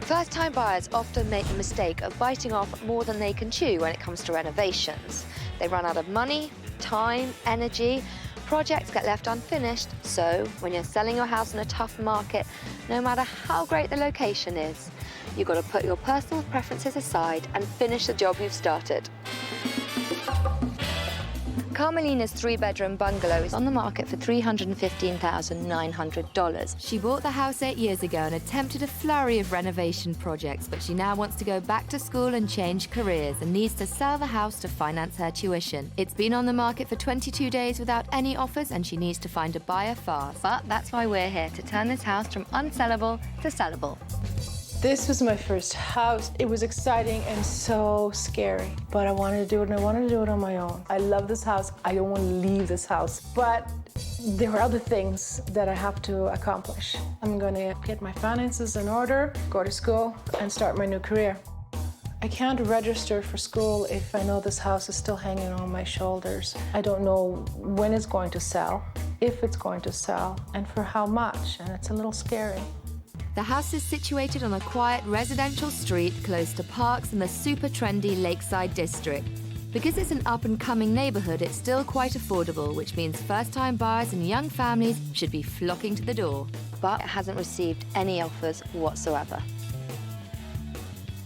First-time buyers often make the mistake of biting off more than they can chew when it comes to renovations. They run out of money, time, energy, projects get left unfinished, so when you're selling your house in a tough market, no matter how great the location is, you've got to put your personal preferences aside and finish the job you've started. Carmelina's 3-bedroom bungalow is on the market for $315,900. She bought the house 8 years ago and attempted a flurry of renovation projects, but she now wants to go back to school and change careers and needs to sell the house to finance her tuition. It's been on the market for 22 days without any offers, and she needs to find a buyer fast. But that's why we're here, to turn this house from unsellable to sellable. This was my first house. It was exciting and so scary, but I wanted to do it, and I wanted to do it on my own. I love this house. I don't want to leave this house, but there are other things that I have to accomplish. I'm going to get my finances in order, go to school, and start my new career. I can't register for school if I know this house is still hanging on my shoulders. I don't know when it's going to sell, if it's going to sell, and for how much, and it's a little scary. The house is situated on a quiet residential street close to parks in the super trendy Lakeside district. Because it's an up-and-coming neighbourhood, it's still quite affordable, which means first-time buyers and young families should be flocking to the door. But it hasn't received any offers whatsoever.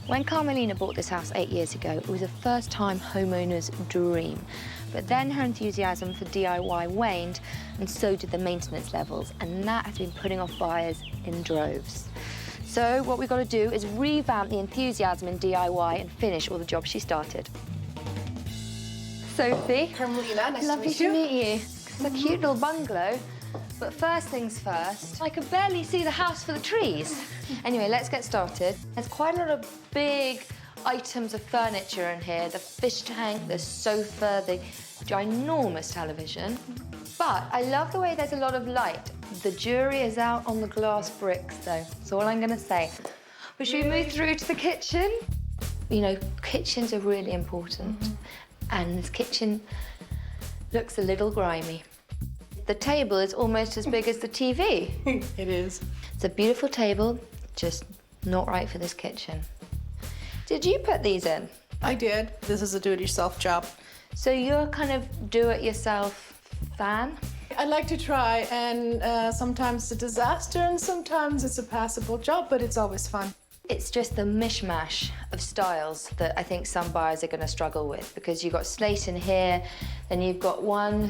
When Carmelina bought this house 8 years ago, it was a first-time homeowner's dream. But then her enthusiasm for DIY waned, and so did the maintenance levels, and that has been putting off buyers in droves. So what we've got to do is revamp the enthusiasm in DIY and finish all the jobs she started. Sofie. Carmelina, nice Lovely to meet you. It's a cute little bungalow. But first things first, I could barely see the house for the trees. Anyway, let's get started. There's quite a lot of big items of furniture in here. The fish tank, the sofa, the ginormous television. But I love the way there's a lot of light. The jury is out on the glass bricks, though. That's all I'm going to say. But should we move through to the kitchen? You know, kitchens are really important. And this kitchen looks a little grimy. The table is almost as big as the TV. It is. It's a beautiful table, just not right for this kitchen. Did you put these in? I did. This is a do-it-yourself job. So you're kind of do-it-yourself fan? I like to try, and sometimes it's a disaster, and sometimes it's a passable job, but it's always fun. It's just the mish-mash of styles that I think some buyers are going to struggle with, because you've got slate in here, then you've got 1,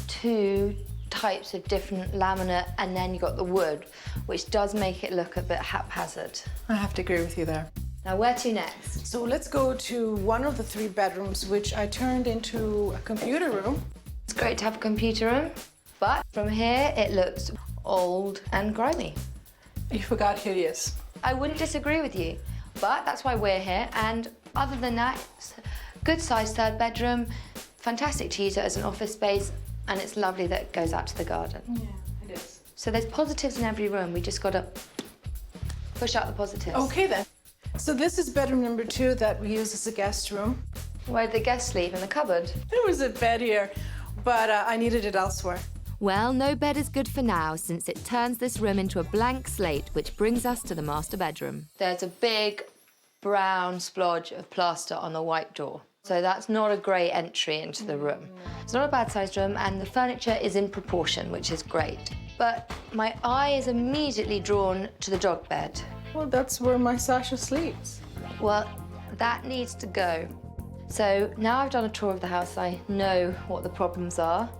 2 types of different laminate, and then you've got the wood, which does make it look a bit haphazard. I have to agree with you there. Now, where to next? So let's go to one of the 3 bedrooms, which I turned into a computer room. It's great to have a computer room, but from here it looks old and grimy. You forgot hideous. I wouldn't disagree with you, but that's why we're here. And other than that, it's a good-sized 3rd bedroom, fantastic to use it as an office space, and it's lovely that it goes out to the garden. Yeah, it is. So there's positives in every room. We just got to push out the positives. Okay, then. So this is bedroom number 2 that we use as a guest room. Where'd the guests sleep? In the cupboard? There was a bed here, but I needed it elsewhere. Well, no bed is good for now, since it turns this room into a blank slate, which brings us to the master bedroom. There's a big brown splodge of plaster on the white door. So that's not a great entry into the room. It's not a bad-sized room, and the furniture is in proportion, which is great. But my eye is immediately drawn to the dog bed. Well, that's where my Sasha sleeps. Well, that needs to go. So now I've done a tour of the house, I know what the problems are,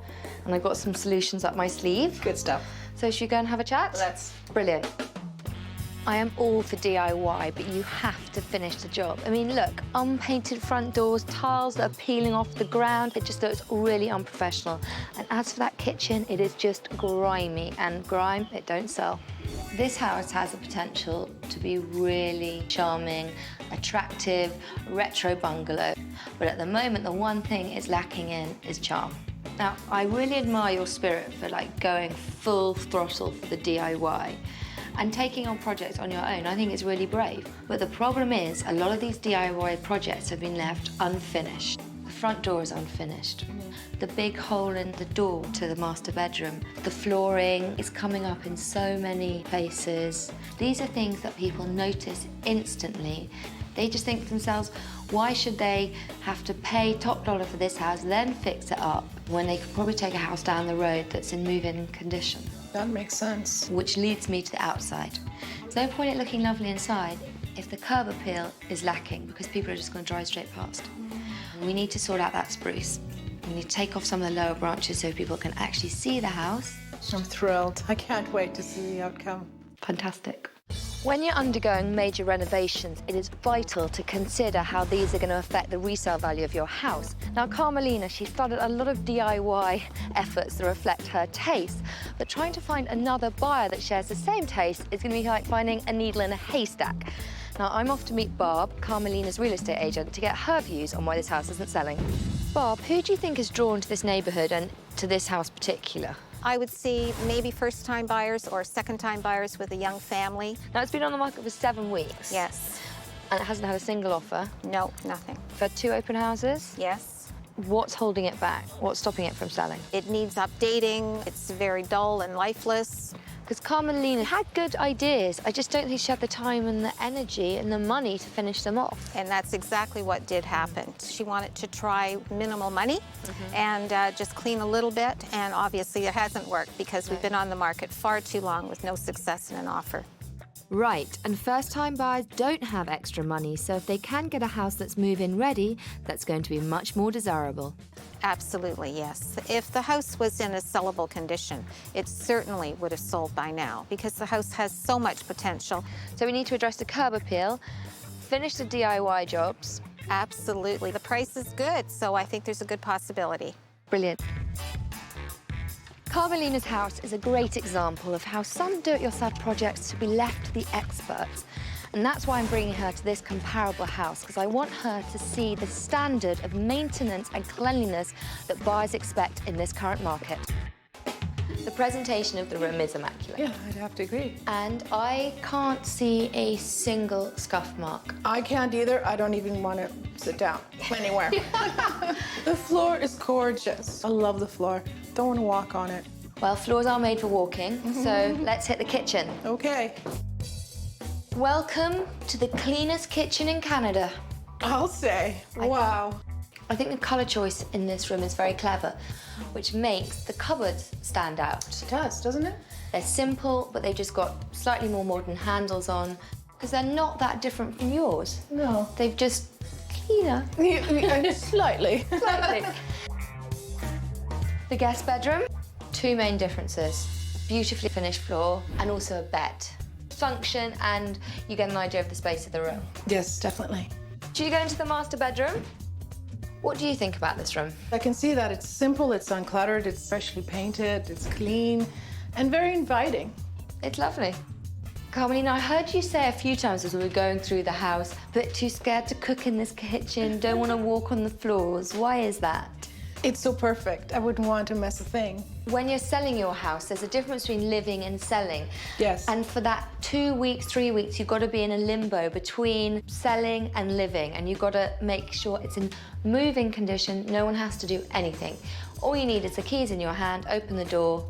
and I've got some solutions up my sleeve. Good stuff. So should we go and have a chat? Let's. Brilliant. I am all for DIY, but you have to finish the job. I mean, look, unpainted front doors, tiles that are peeling off the ground. It just looks really unprofessional. And as for that kitchen, it is just grimy, and grime, it don't sell. This house has the potential to be really charming, attractive, retro bungalow. But at the moment, the one thing it's lacking in is charm. Now, I really admire your spirit for going full throttle for the DIY. And taking on projects on your own, I think it's really brave. But the problem is, a lot of these DIY projects have been left unfinished. The front door is unfinished. The big hole in the door to the master bedroom. The flooring is coming up in so many places. These are things that people notice instantly. They just think to themselves, why should they have to pay top dollar for this house, then fix it up, when they could probably take a house down the road that's in move-in condition? That makes sense. Which leads me to the outside. There's no point in looking lovely inside if the curb appeal is lacking, because people are just going to drive straight past. We need to sort out that spruce. We need to take off some of the lower branches so people can actually see the house. I'm thrilled. I can't wait to see the outcome. Fantastic. When you're undergoing major renovations, it is vital to consider how these are going to affect the resale value of your house. Now, Carmelina, she's started a lot of DIY efforts that reflect her taste, but trying to find another buyer that shares the same taste is going to be like finding a needle in a haystack. Now, I'm off to meet Barb, Carmelina's real estate agent, to get her views on why this house isn't selling. Barb, who do you think is drawn to this neighbourhood and to this house in particular? I would see maybe first-time buyers or second-time buyers with a young family. Now, it's been on the market for 7 weeks. Yes. And it hasn't had a single offer. No, nothing. We've had 2 open houses. Yes. What's holding it back? What's stopping it from selling? It needs updating. It's very dull and lifeless. Because Carmelina had good ideas. I just don't think she had the time and the energy and the money to finish them off. And that's exactly what did happen. She wanted to try minimal money and just clean a little bit. And obviously it hasn't worked because we've been on the market far too long with no success in an offer. Right, and first-time buyers don't have extra money, so if they can get a house that's move-in ready, that's going to be much more desirable. Absolutely, yes. If the house was in a sellable condition, it certainly would have sold by now because the house has so much potential. So we need to address the curb appeal, finish the DIY jobs. Absolutely. The price is good, so I think there's a good possibility. Brilliant. Carmelina's house is a great example of how some do-it-yourself projects should be left to the experts. And that's why I'm bringing her to this comparable house, because I want her to see the standard of maintenance and cleanliness that buyers expect in this current market. The presentation of the room is immaculate. Yeah, I'd have to agree. And I can't see a single scuff mark. I can't either. I don't even want to sit down anywhere. The floor is gorgeous. I love the floor. Don't want to walk on it. Well, floors are made for walking, so let's hit the kitchen. Okay. Welcome to the cleanest kitchen in Canada. I'll say. Wow. I think the colour choice in this room is very clever, which makes the cupboards stand out. It does, doesn't it? They're simple, but they've just got slightly more modern handles on, because they're not that different from yours. No. They've just cleaner. Slightly. Slightly. The guest bedroom, 2 main differences. Beautifully finished floor and also a bed. Function, and you get an idea of the space of the room. Yes, definitely. Should you go into the master bedroom? What do you think about this room? I can see that it's simple, it's uncluttered, it's freshly painted, it's clean, and very inviting. It's lovely. Carmelina, I heard you say a few times as we were going through the house, a bit too scared to cook in this kitchen, don't want to walk on the floors. Why is that? It's so perfect. I wouldn't want to mess a thing. When you're selling your house, there's a difference between living and selling. Yes. And for that 2 weeks, 3 weeks, you've got to be in a limbo between selling and living, and you've got to make sure it's in moving condition. No one has to do anything. All you need is the keys in your hand, open the door,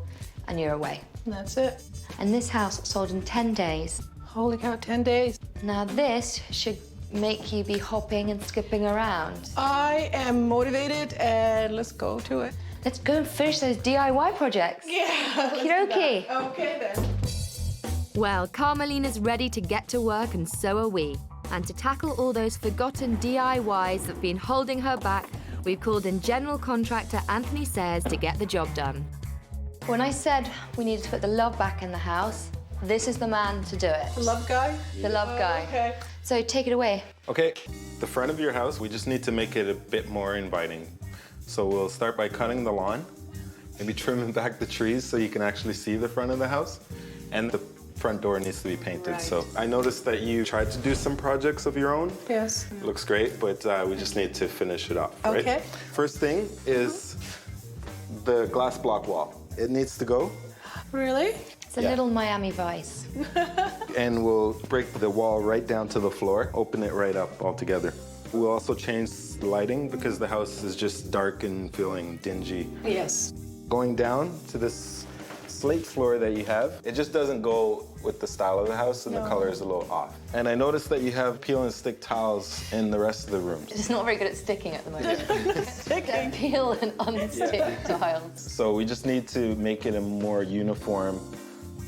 and you're away. And that's it. And this house sold in 10 days. Holy cow, 10 days. Now this should make you be hopping and skipping around. I am motivated, and let's go to it. Let's go and finish those DIY projects. Yeah. Okie-dokie. Okay, then. Well, Carmelina's ready to get to work, and so are we. And to tackle all those forgotten DIYs that've been holding her back, we've called in general contractor Anthony Sayers to get the job done. When I said we needed to put the love back in the house, this is the man to do it. The love guy? The love guy. Okay. So take it away. Okay, the front of your house, we just need to make it a bit more inviting. So we'll start by cutting the lawn, maybe trimming back the trees so you can actually see the front of the house. And the front door needs to be painted. Right. So I noticed that you tried to do some projects of your own. Yes. It looks great, but we just need to finish it off, right? Okay. First thing is the glass block wall. It needs to go. Really? It's a Yeah. little Miami Vice. And we'll break the wall right down to the floor, open it right up altogether. We'll also change the lighting because the house is just dark and feeling dingy. Yes. Going down to this slate floor that you have, it just doesn't go with the style of the house, and the color is a little off. And I noticed that you have peel and stick tiles in the rest of the rooms. It's not very good at sticking at the moment. Sticking. Peel and unstick tiles. So we just need to make it a more uniform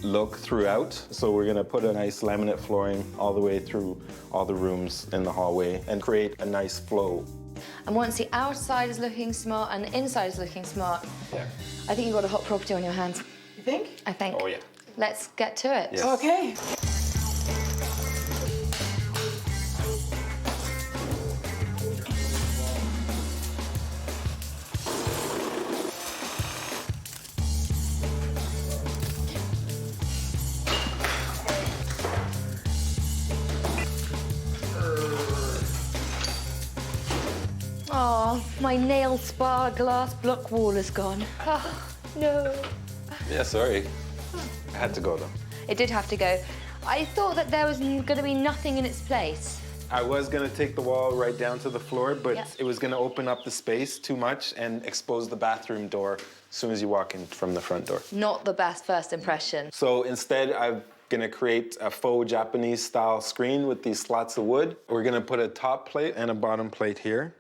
look throughout. So we're gonna put a nice laminate flooring all the way through all the rooms in the hallway and create a nice flow. And once the outside is looking smart and the inside is looking smart, I think you've got a hot property on your hands. You think? I think. Oh, yeah. Let's get to it. Yes. Okay. Oh, my nail spa glass block wall is gone. Oh, no. Yeah, sorry. I had to go though. It did have to go. I thought that there was going to be nothing in its place. I was gonna take the wall right down to the floor, but Yeah. it was gonna open up the space too much and expose the bathroom door as soon as you walk in from the front door. Not the best first impression. So instead, I'm gonna create a faux Japanese style screen with these slats of wood. We're gonna put a top plate and a bottom plate here.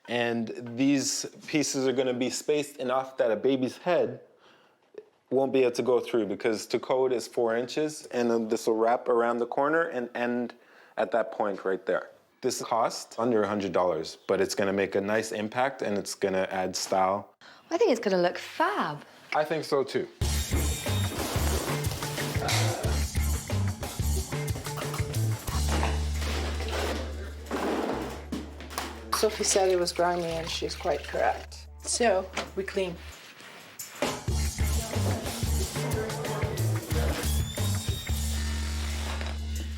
And these pieces are gonna be spaced enough that a baby's head won't be able to go through, because to code is 4 inches, and then this will wrap around the corner and end at that point right there. This costs under $100, but it's gonna make a nice impact and it's gonna add style. I think it's going to look fab. I think so too. Sophie said it was grimy, and she's quite correct. So we clean.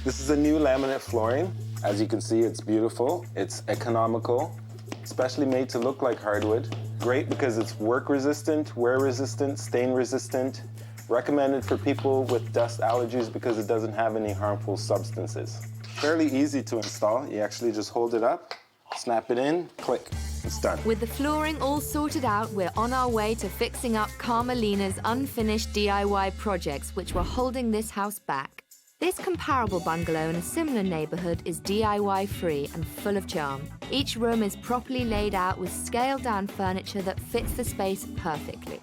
This is a new laminate flooring. As you can see, it's beautiful. It's economical, especially made to look like hardwood. Great because it's work resistant, wear resistant, stain resistant. Recommended for people with dust allergies because it doesn't have any harmful substances. Fairly easy to install. You actually just hold it up, snap it in, click, it's done. With the flooring all sorted out, we're on our way to fixing up Carmelina's unfinished DIY projects which were holding this house back. This comparable bungalow in a similar neighbourhood is DIY-free and full of charm. Each room is properly laid out with scaled-down furniture that fits the space perfectly.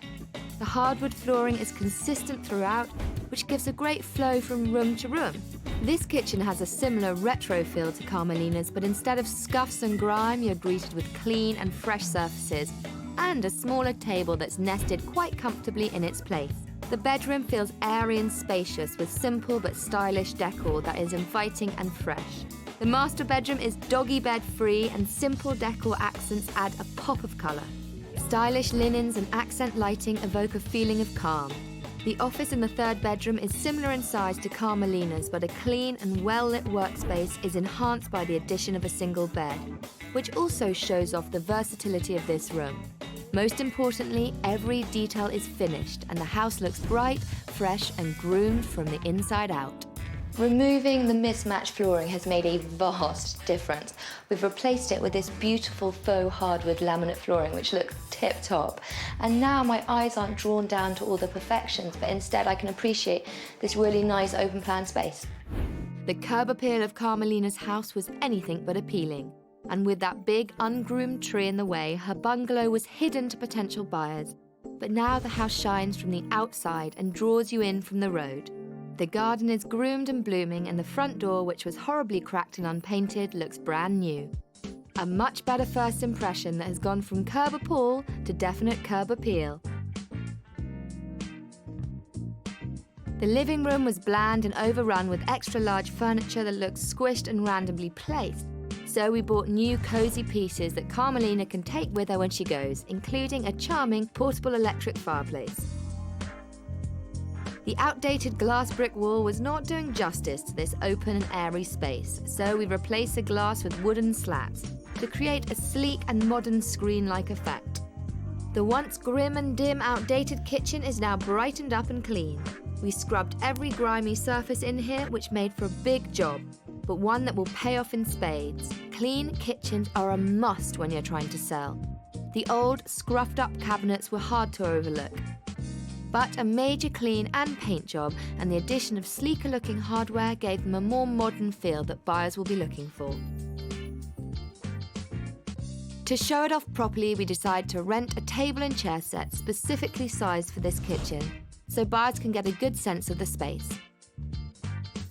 The hardwood flooring is consistent throughout, which gives a great flow from room to room. This kitchen has a similar retro feel to Carmelina's, but instead of scuffs and grime, you're greeted with clean and fresh surfaces, and a smaller table that's nested quite comfortably in its place. The bedroom feels airy and spacious with simple but stylish decor that is inviting and fresh. The master bedroom is doggy bed free, and simple decor accents add a pop of colour. Stylish linens and accent lighting evoke a feeling of calm. The office in the third bedroom is similar in size to Carmelina's, but a clean and well-lit workspace is enhanced by the addition of a single bed, which also shows off the versatility of this room. Most importantly, every detail is finished and the house looks bright, fresh and groomed from the inside out. Removing the mismatched flooring has made a vast difference. We've replaced it with this beautiful faux hardwood laminate flooring which looks tip-top. And now my eyes aren't drawn down to all the perfections, but instead I can appreciate this really nice open plan space. The curb appeal of Carmelina's house was anything but appealing. And with that big, ungroomed tree in the way, her bungalow was hidden to potential buyers. But now the house shines from the outside and draws you in from the road. The garden is groomed and blooming, and the front door, which was horribly cracked and unpainted, looks brand new. A much better first impression that has gone from curb appall to definite curb appeal. The living room was bland and overrun with extra large furniture that looks squished and randomly placed. So we bought new cosy pieces that Carmelina can take with her when she goes, including a charming portable electric fireplace. The outdated glass brick wall was not doing justice to this open and airy space, so we replaced the glass with wooden slats to create a sleek and modern screen-like effect. The once grim and dim outdated kitchen is now brightened up and clean. We scrubbed every grimy surface in here, which made for a big job, but one that will pay off in spades. clean kitchens are a must when you're trying to sell. The old, scruffed-up cabinets were hard to overlook. But a major clean and paint job and the addition of sleeker-looking hardware gave them a more modern feel that buyers will be looking for. To show it off properly, we decided to rent a table and chair set specifically sized for this kitchen, so buyers can get a good sense of the space.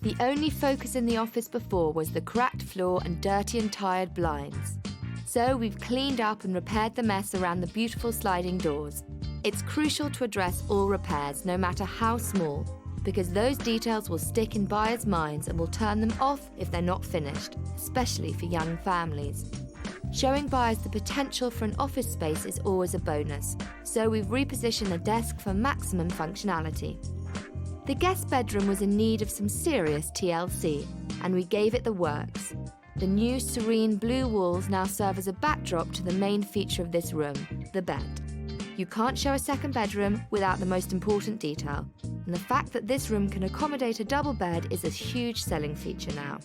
The only focus in the office before was the cracked floor and dirty and tired blinds. So we've cleaned up and repaired the mess around the beautiful sliding doors. It's crucial to address all repairs, no matter how small, because those details will stick in buyers' minds and will turn them off if they're not finished, especially for young families. Showing buyers the potential for an office space is always a bonus, so we've repositioned the desk for maximum functionality. The guest bedroom was in need of some serious TLC, and we gave it the works. The new serene blue walls now serve as a backdrop to the main feature of this room, the bed. You can't show a second bedroom without the most important detail, and the fact that this room can accommodate a double bed is a huge selling feature now.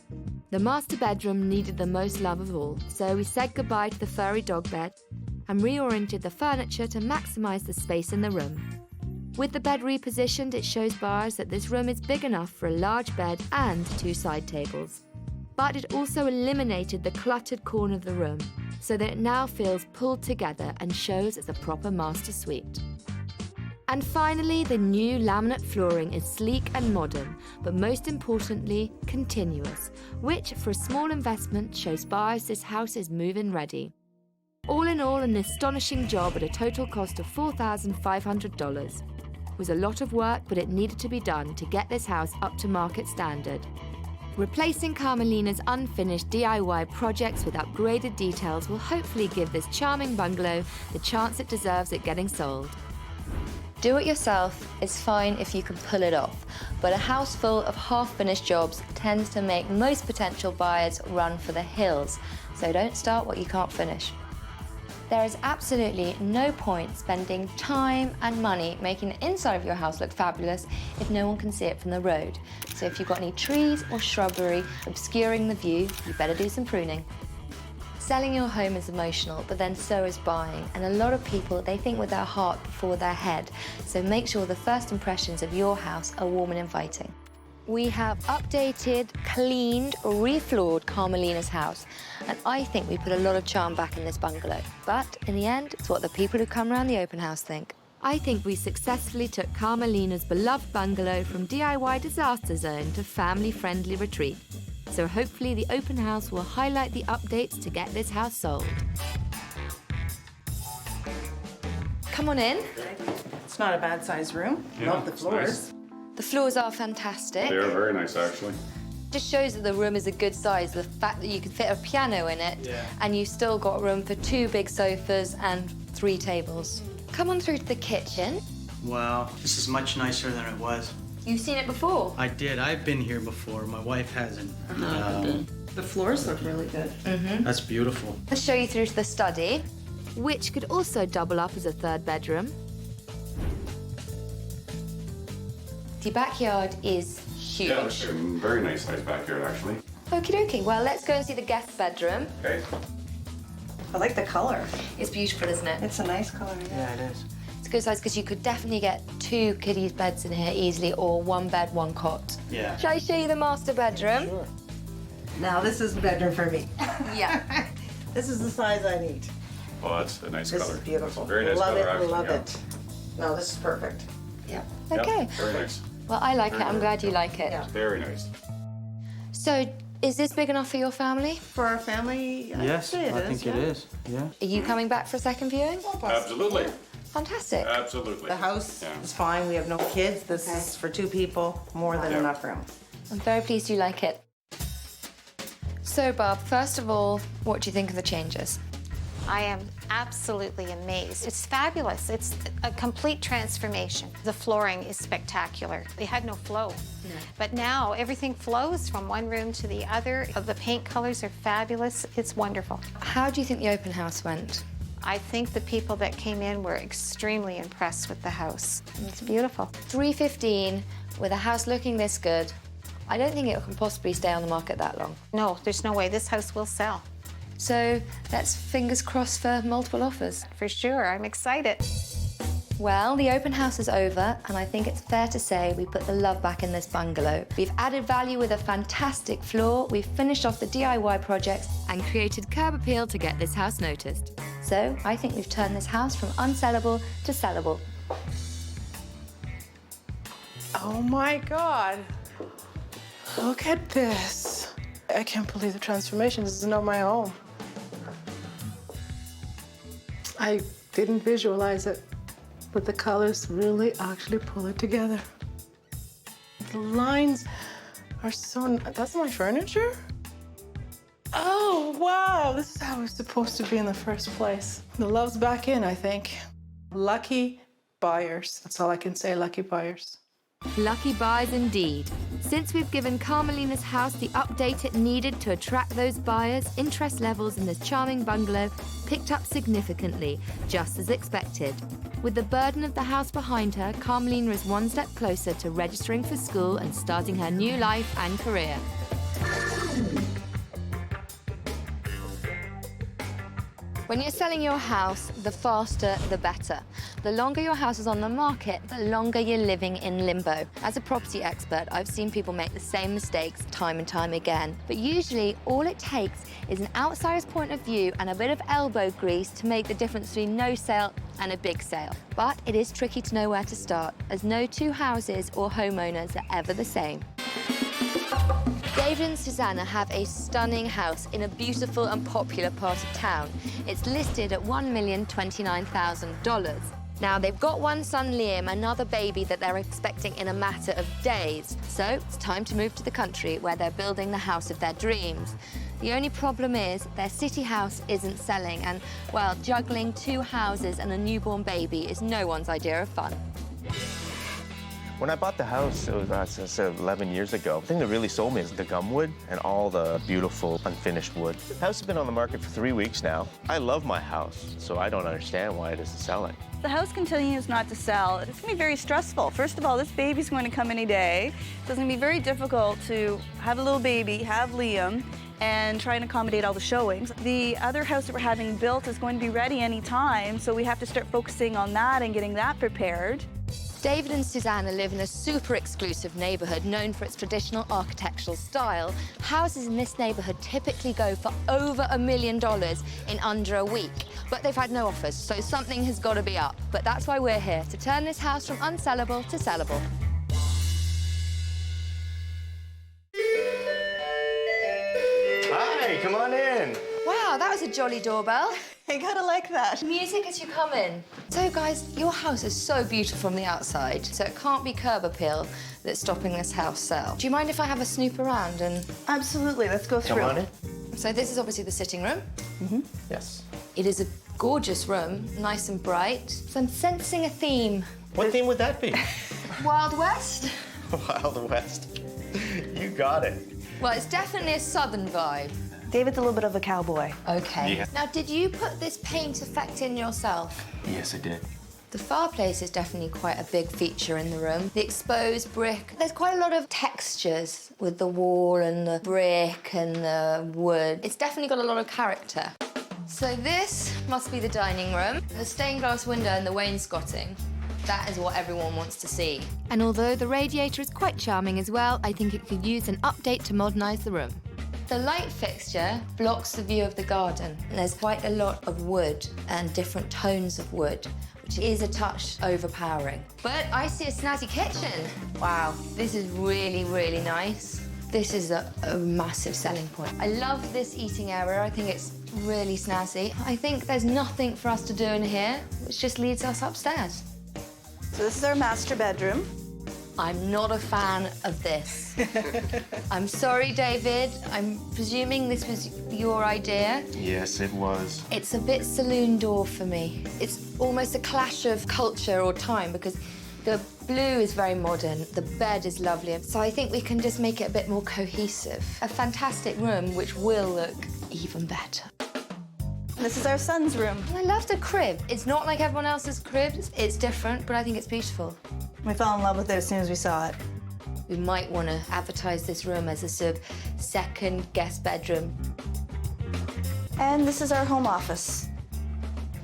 The master bedroom needed the most love of all, so we said goodbye to the furry dog bed and reoriented the furniture to maximise the space in the room. With the bed repositioned, it shows buyers that this room is big enough for a large bed and 2 side tables. But it also eliminated the cluttered corner of the room, so that it now feels pulled together and shows as a proper master suite. And finally, the new laminate flooring is sleek and modern, but most importantly, continuous, which, for a small investment, shows buyers this house is move-in ready. All in all, an astonishing job at a total cost of $4,500. It was a lot of work, but it needed to be done to get this house up to market standard. Replacing Carmelina's unfinished DIY projects with upgraded details will hopefully give this charming bungalow the chance it deserves at getting sold. Do it yourself is fine if you can pull it off, but a house full of half-finished jobs tends to make most potential buyers run for the hills, so don't start what you can't finish. There is absolutely no point spending time and money making the inside of your house look fabulous if no one can see it from the road. So if you've got any trees or shrubbery obscuring the view, you better do some pruning. Selling your home is emotional, but then so is buying. And a lot of people, they think with their heart before their head. So make sure the first impressions of your house are warm and inviting. We have updated, cleaned, refloored Carmelina's house. And I think we put a lot of charm back in this bungalow. But in the end, it's what the people who come around the open house think. I think we successfully took Carmelina's beloved bungalow from DIY disaster zone to family-friendly retreat. So hopefully the open house will highlight the updates to get this house sold. Come on in. It's not a bad sized room. Yeah, Love the it's floors. nice. The floors are fantastic. They are very nice, actually. Just shows that the room is a good size, the fact that you can fit a piano in it, and you've still got room for 2 big sofas and 3 tables. Come on through to the kitchen. Wow, this is much nicer than it was. You've seen it before. I did. I've been here before. My wife hasn't. The floors look really good. That's beautiful. Let's show you through to the study. Which could also double up as a 3rd bedroom. The backyard is huge. Yeah, it's a very nice sized backyard, actually. Okie dokie, well, let's go and see the guest bedroom. Okay. I like the color. It's beautiful, isn't it? It's a nice color. Yeah, it is. It's a good size because you could definitely get 2 kiddies' beds in here easily, or 1 bed, 1 cot. Yeah. Shall I show you the master bedroom? Sure. Now this is the bedroom for me. Yeah. This is the size I need. Well, that's a nice This color. is beautiful. It's a very nice love color, it, actually. love yeah. it. No, this is perfect. Yeah. Yeah, Okay. very nice. Well, I like it. I'm glad you like it. Yeah. Very nice. So, is this big enough for your family? For our family, I'd Yes, say I think it yeah. is. Yeah. Are you coming back for a second viewing? Absolutely. Fantastic. Absolutely. The house Yeah. is fine. We have no kids. This is for 2 people. More than Yeah. enough room. I'm very pleased you like it. So, Barb, first of all, what do you think of the changes? I am absolutely amazed. It's fabulous. It's a complete transformation. The flooring is spectacular. They had no flow. No. But now everything flows from one room to the other. The paint colors are fabulous. It's wonderful. How do you think the open house went? I think the people that came in were extremely impressed with the house. It's beautiful. $315 with a house looking this good. I don't think it can possibly stay on the market that long. No, there's no way. This house will sell. So let's fingers crossed for multiple offers. For sure, I'm excited. Well, the open house is over, and I think it's fair to say we put the love back in this bungalow. We've added value with a fantastic floor, we've finished off the DIY projects, And created curb appeal to get this house noticed. so I think we've turned this house from unsellable to sellable. Oh my God. Look at this. I can't believe the transformation. This is not my home. I didn't visualize it, but the colors really actually pull it together. The lines are so... That's my furniture? Oh, wow. This is how it's supposed to be in the first place. The love's back in, I think. Lucky buyers. That's all I can say, lucky buyers. Lucky buys indeed. Since we've given Carmelina's house the update it needed to attract those buyers, interest levels in this charming bungalow picked up significantly, just as expected. With the burden of the house behind her, Carmelina is one step closer to registering for school and starting her new life and career. When you're selling your house, the faster, the better. The longer your house is on the market, the longer you're living in limbo. As a property expert, I've seen people make the same mistakes time and time again. But usually, all it takes is an outsider's point of view and a bit of elbow grease to make the difference between no sale and a big sale. But it is tricky to know where to start, as no two houses or homeowners are ever the same. David and Suzana have a stunning house in a beautiful and popular part of town. It's listed at $1,029,000. Now, they've got one son, Liam, another baby that they're expecting in a matter of days. So it's time to move to the country where they're building the house of their dreams. The only problem is their city house isn't selling and, well, juggling two houses and a newborn baby is no one's idea of fun. When I bought the house, it was 11 years ago. The thing that really sold me is the gum wood and all the beautiful unfinished wood. The house has been on the market for 3 weeks now. I love my house, so I don't understand why it isn't selling. The house continues not to sell. It's going to be very stressful. First of all, this baby's going to come any day. So it's going to be very difficult to have a little baby, have Liam, and try and accommodate all the showings. The other house that we're having built is going to be ready any time, so we have to start focusing on that and getting that prepared. David and Suzana live in a super exclusive neighbourhood known for its traditional architectural style. Houses in this neighbourhood typically go for over $1 million in under a week. But they've had no offers, so something has got to be up. But that's why we're here, to turn this house from unsellable to sellable. Hi, come on in. Wow, that was a jolly doorbell. I gotta like that. Music as you come in. So guys, your house is so beautiful from the outside, so it can't be curb appeal that's stopping this house sell. Do you mind if I have a snoop around and... Absolutely, let's go through. Come on in. So this is obviously the sitting room. Yes. It is a gorgeous room, nice and bright. So I'm sensing a theme. What theme would that be? Wild West? Wild West. You got it. Well, it's definitely a southern vibe. David's a little bit of a cowboy. Okay. Yeah. Now, did you put this paint effect in yourself? Yes, I did. The fireplace is definitely quite a big feature in the room. The exposed brick. There's quite a lot of textures with the wall and the brick and the wood. It's definitely got a lot of character. So this must be the dining room. The stained glass window and the wainscoting. That is what everyone wants to see. And although the radiator is quite charming as well, I think it could use an update to modernise the room. The light fixture blocks the view of the garden. There's quite a lot of wood and different tones of wood, which is a touch overpowering. But I see a snazzy kitchen. Wow, this is really, really nice. This is a massive selling point. I love this eating area. I think it's really snazzy. I think there's nothing for us to do in here, which just leads us upstairs. So this is our master bedroom. I'm not a fan of this. I'm sorry, David. I'm presuming this was your idea. Yes, it was. It's a bit saloon door for me. It's almost a clash of culture or time because the blue is very modern, the bed is lovely, so I think we can just make it a bit more cohesive. A fantastic room which will look even better. This is our son's room. I love the crib. It's not like everyone else's cribs. It's different, but I think it's beautiful. We fell in love with it as soon as we saw it. We might want to advertise this room as a sort of second guest bedroom. And this is our home office.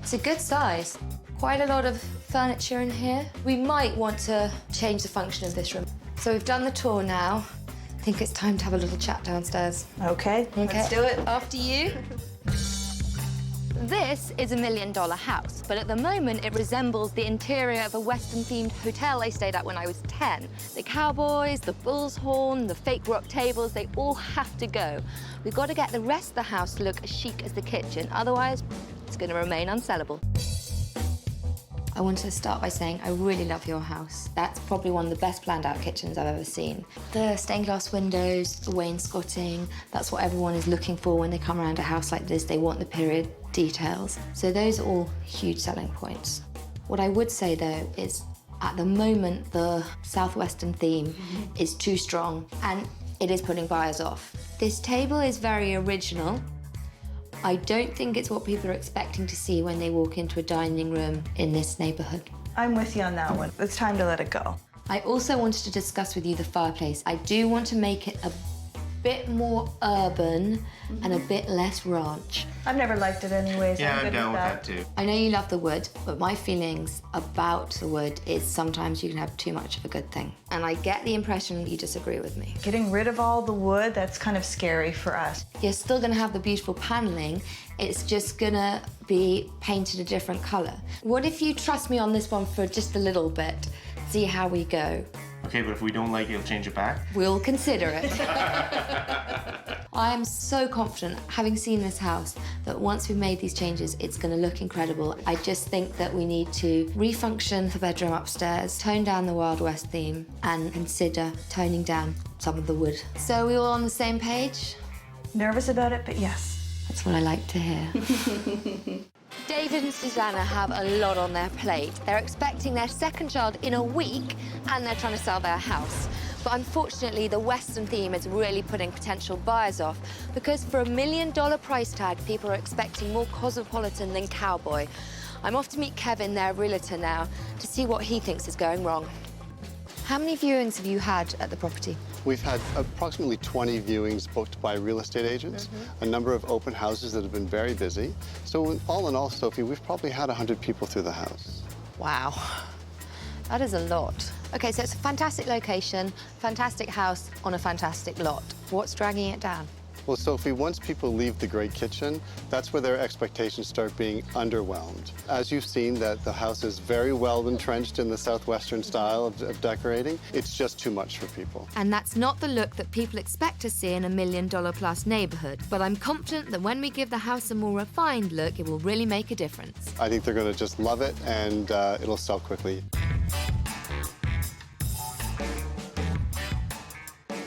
It's a good size. Quite a lot of furniture in here. We might want to change the function of this room. So we've done the tour now. I think it's time to have a little chat downstairs. Okay, let's do it. After you. This is $1 million house, but at the moment it resembles the interior of a Western-themed hotel I stayed at when I was 10. The cowboys, the bull's horn, the fake rock tables, they all have to go. We've got to get the rest of the house to look as chic as the kitchen, otherwise it's going to remain unsellable. I want to start by saying I really love your house. That's probably one of the best planned out kitchens I've ever seen. The stained glass windows, the wainscoting, that's what everyone is looking for when they come around a house like this. They want the period details. So those are all huge selling points. What I would say though is at the moment the southwestern theme is too strong and it is putting buyers off. This table is very original. I don't think it's what people are expecting to see when they walk into a dining room in this neighbourhood. I'm with you on that one. It's time to let it go. I also wanted to discuss with you the fireplace. I do want to make it a bit more urban and a bit less ranch. I've never liked it anyways. Yeah, I'm good down with that too. I know you love the wood, but my feelings about the wood is sometimes you can have too much of a good thing. And I get the impression you disagree with me. Getting rid of all the wood, that's kind of scary for us. You're still gonna have the beautiful paneling, it's just gonna be painted a different color. What if you trust me on this one for just a little bit? See how we go. Okay, but if we don't like it, you'll change it back? We'll consider it. I am so confident, having seen this house, that once we've made these changes, it's going to look incredible. I just think that we need to refunction the bedroom upstairs, tone down the Wild West theme, and consider toning down some of the wood. So are we all on the same page? Nervous about it, but yes. That's what I like to hear. David and Suzana have a lot on their plate. They're expecting their second child in a week and they're trying to sell their house. But unfortunately, the Western theme is really putting potential buyers off because for $1 million price tag, people are expecting more cosmopolitan than cowboy. I'm off to meet Kevin, their realtor now, to see what he thinks is going wrong. How many viewings have you had at the property? We've had approximately 20 viewings booked by real estate agents, a number of open houses that have been very busy. So all in all, Sophie, we've probably had 100 people through the house. Wow, that is a lot. Okay, so it's a fantastic location, fantastic house on a fantastic lot. What's dragging it down? Well, Sophie, once people leave the great kitchen, that's where their expectations start being underwhelmed. As you've seen, that the house is very well entrenched in the southwestern style of decorating. It's just too much for people. And that's not the look that people expect to see in a $1 million plus neighborhood. But I'm confident that when we give the house a more refined look, it will really make a difference. I think they're going to just love it, and it'll sell quickly.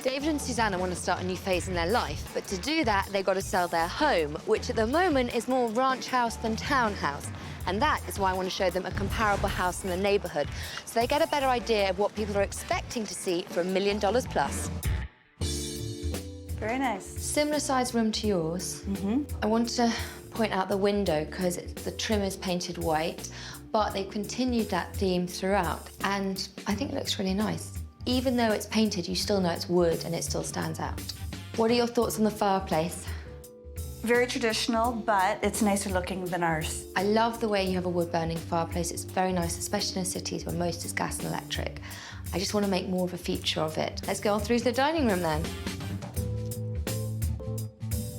David and Suzana want to start a new phase in their life, but to do that, they've got to sell their home, which at the moment is more ranch house than townhouse. And that is why I want to show them a comparable house in the neighborhood, so they get a better idea of what people are expecting to see for $1 million plus. Very nice. Similar size room to yours. I want to point out the window because the trim is painted white, but they've continued that theme throughout, and I think it looks really nice. Even though it's painted, you still know it's wood and it still stands out. What are your thoughts on the fireplace? Very traditional, but it's nicer looking than ours. I love the way you have a wood-burning fireplace. It's very nice, especially in cities where most is gas and electric. I just want to make more of a feature of it. Let's go on through to the dining room then.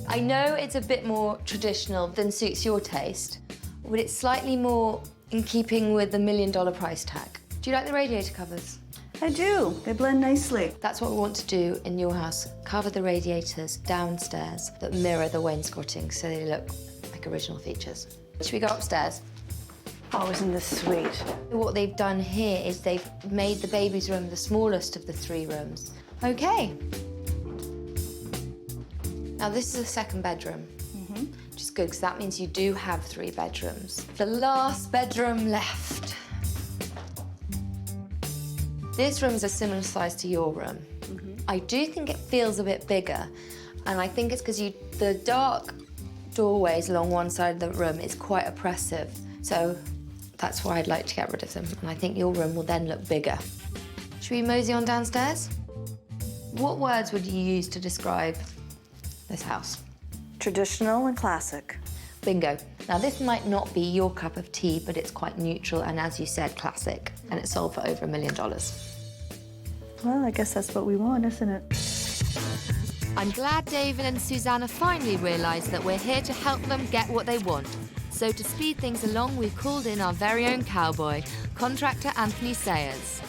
I know it's a bit more traditional than suits your taste, but it's slightly more in keeping with the $1 million price tag. Do you like the radiator covers? I do. They blend nicely. That's what we want to do in your house. Cover the radiators downstairs that mirror the wainscoting so they look like original features. Should we go upstairs? Oh, isn't this sweet? What they've done here is they've made the baby's room the smallest of the 3 rooms. Okay. Now this is the second bedroom, which is good because that means you do have 3 bedrooms. The last bedroom left. This room is a similar size to your room. I do think it feels a bit bigger, and I think it's because the dark doorways along one side of the room is quite oppressive. So that's why I'd like to get rid of them, and I think your room will then look bigger. Should we mosey on downstairs? What words would you use to describe this house? Traditional and classic. Bingo. Now, this might not be your cup of tea, but it's quite neutral and, as you said, classic. And it sold for over $1 million. Well, I guess that's what we want, isn't it? I'm glad David and Suzana finally realised that we're here to help them get what they want. So to speed things along, we've called in our very own cowboy, contractor Anthony Sayers.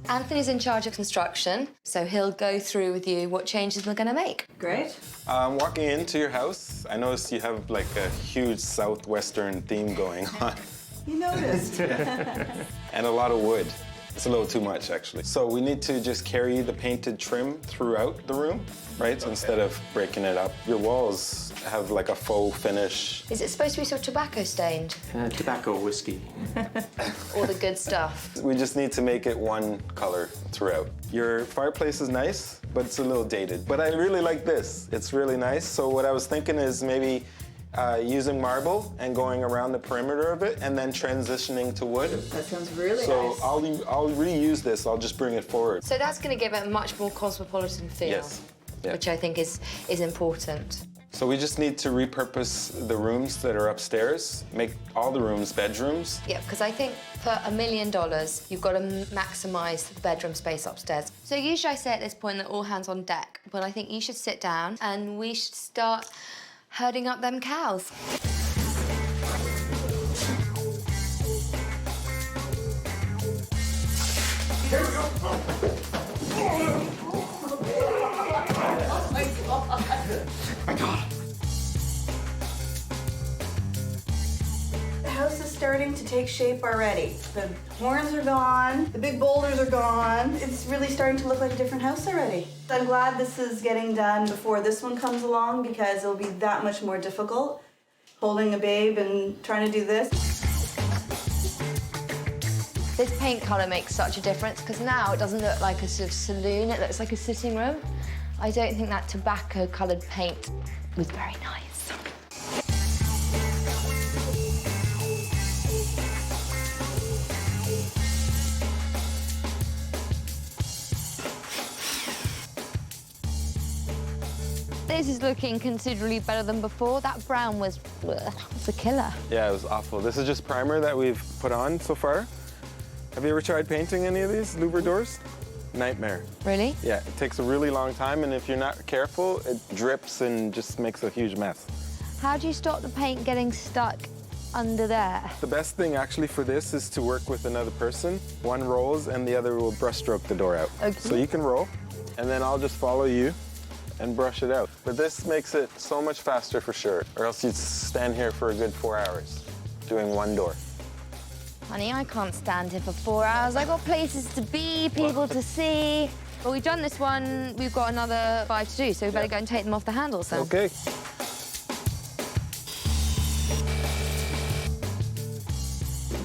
Anthony's in charge of construction, so he'll go through with you what changes we're going to make. Great. Walking into your house, I noticed you have like a huge southwestern theme going on. You noticed. And a lot of wood. It's a little too much, actually. So we need to just carry the painted trim throughout the room, right? So instead of breaking it up, your walls have like a faux finish. Is it supposed to be sort of tobacco stained? Tobacco whiskey. All the good stuff. We just need to make it one color throughout. Your fireplace is nice, but it's a little dated. But I really like this. It's really nice. So what I was thinking is maybe using marble and going around the perimeter of it and then transitioning to wood. That sounds really nice. So I'll reuse this. I'll just bring it forward. So that's going to give it a much more cosmopolitan feel. Yes. Yeah. Which I think is important. So we just need to repurpose the rooms that are upstairs, make all the rooms bedrooms. Yeah, because I think for $1 million, you've got to maximise the bedroom space upstairs. So usually I say at this point that all hands on deck, but I think you should sit down and we should start herding up them cows. Here we go. My God. The house is starting to take shape already. The horns are gone, the big boulders are gone. It's really starting to look like a different house already. I'm glad this is getting done before this one comes along because it'll be that much more difficult holding a babe and trying to do this. This paint colour makes such a difference because now it doesn't look like a sort of saloon, it looks like a sitting room. I don't think that tobacco-coloured paint was very nice. This is looking considerably better than before. That brown was a killer. Yeah, it was awful. This is just primer that we've put on so far. Have you ever tried painting any of these louver doors? Nightmare. Really? Yeah, it takes a really long time, and if you're not careful, it drips and just makes a huge mess. How do you stop the paint getting stuck under there? The best thing actually for this is to work with another person. One rolls and the other will brush stroke the door out. Okay. So you can roll, and then I'll just follow you and brush it out. But this makes it so much faster for sure, or else you'd stand here for a good 4 hours doing one door. Honey, I can't stand here for 4 hours. I've got places to be, people to see. Well, we've done this one. We've got another 5 to do, so we better go and take them off the handles then. Okay.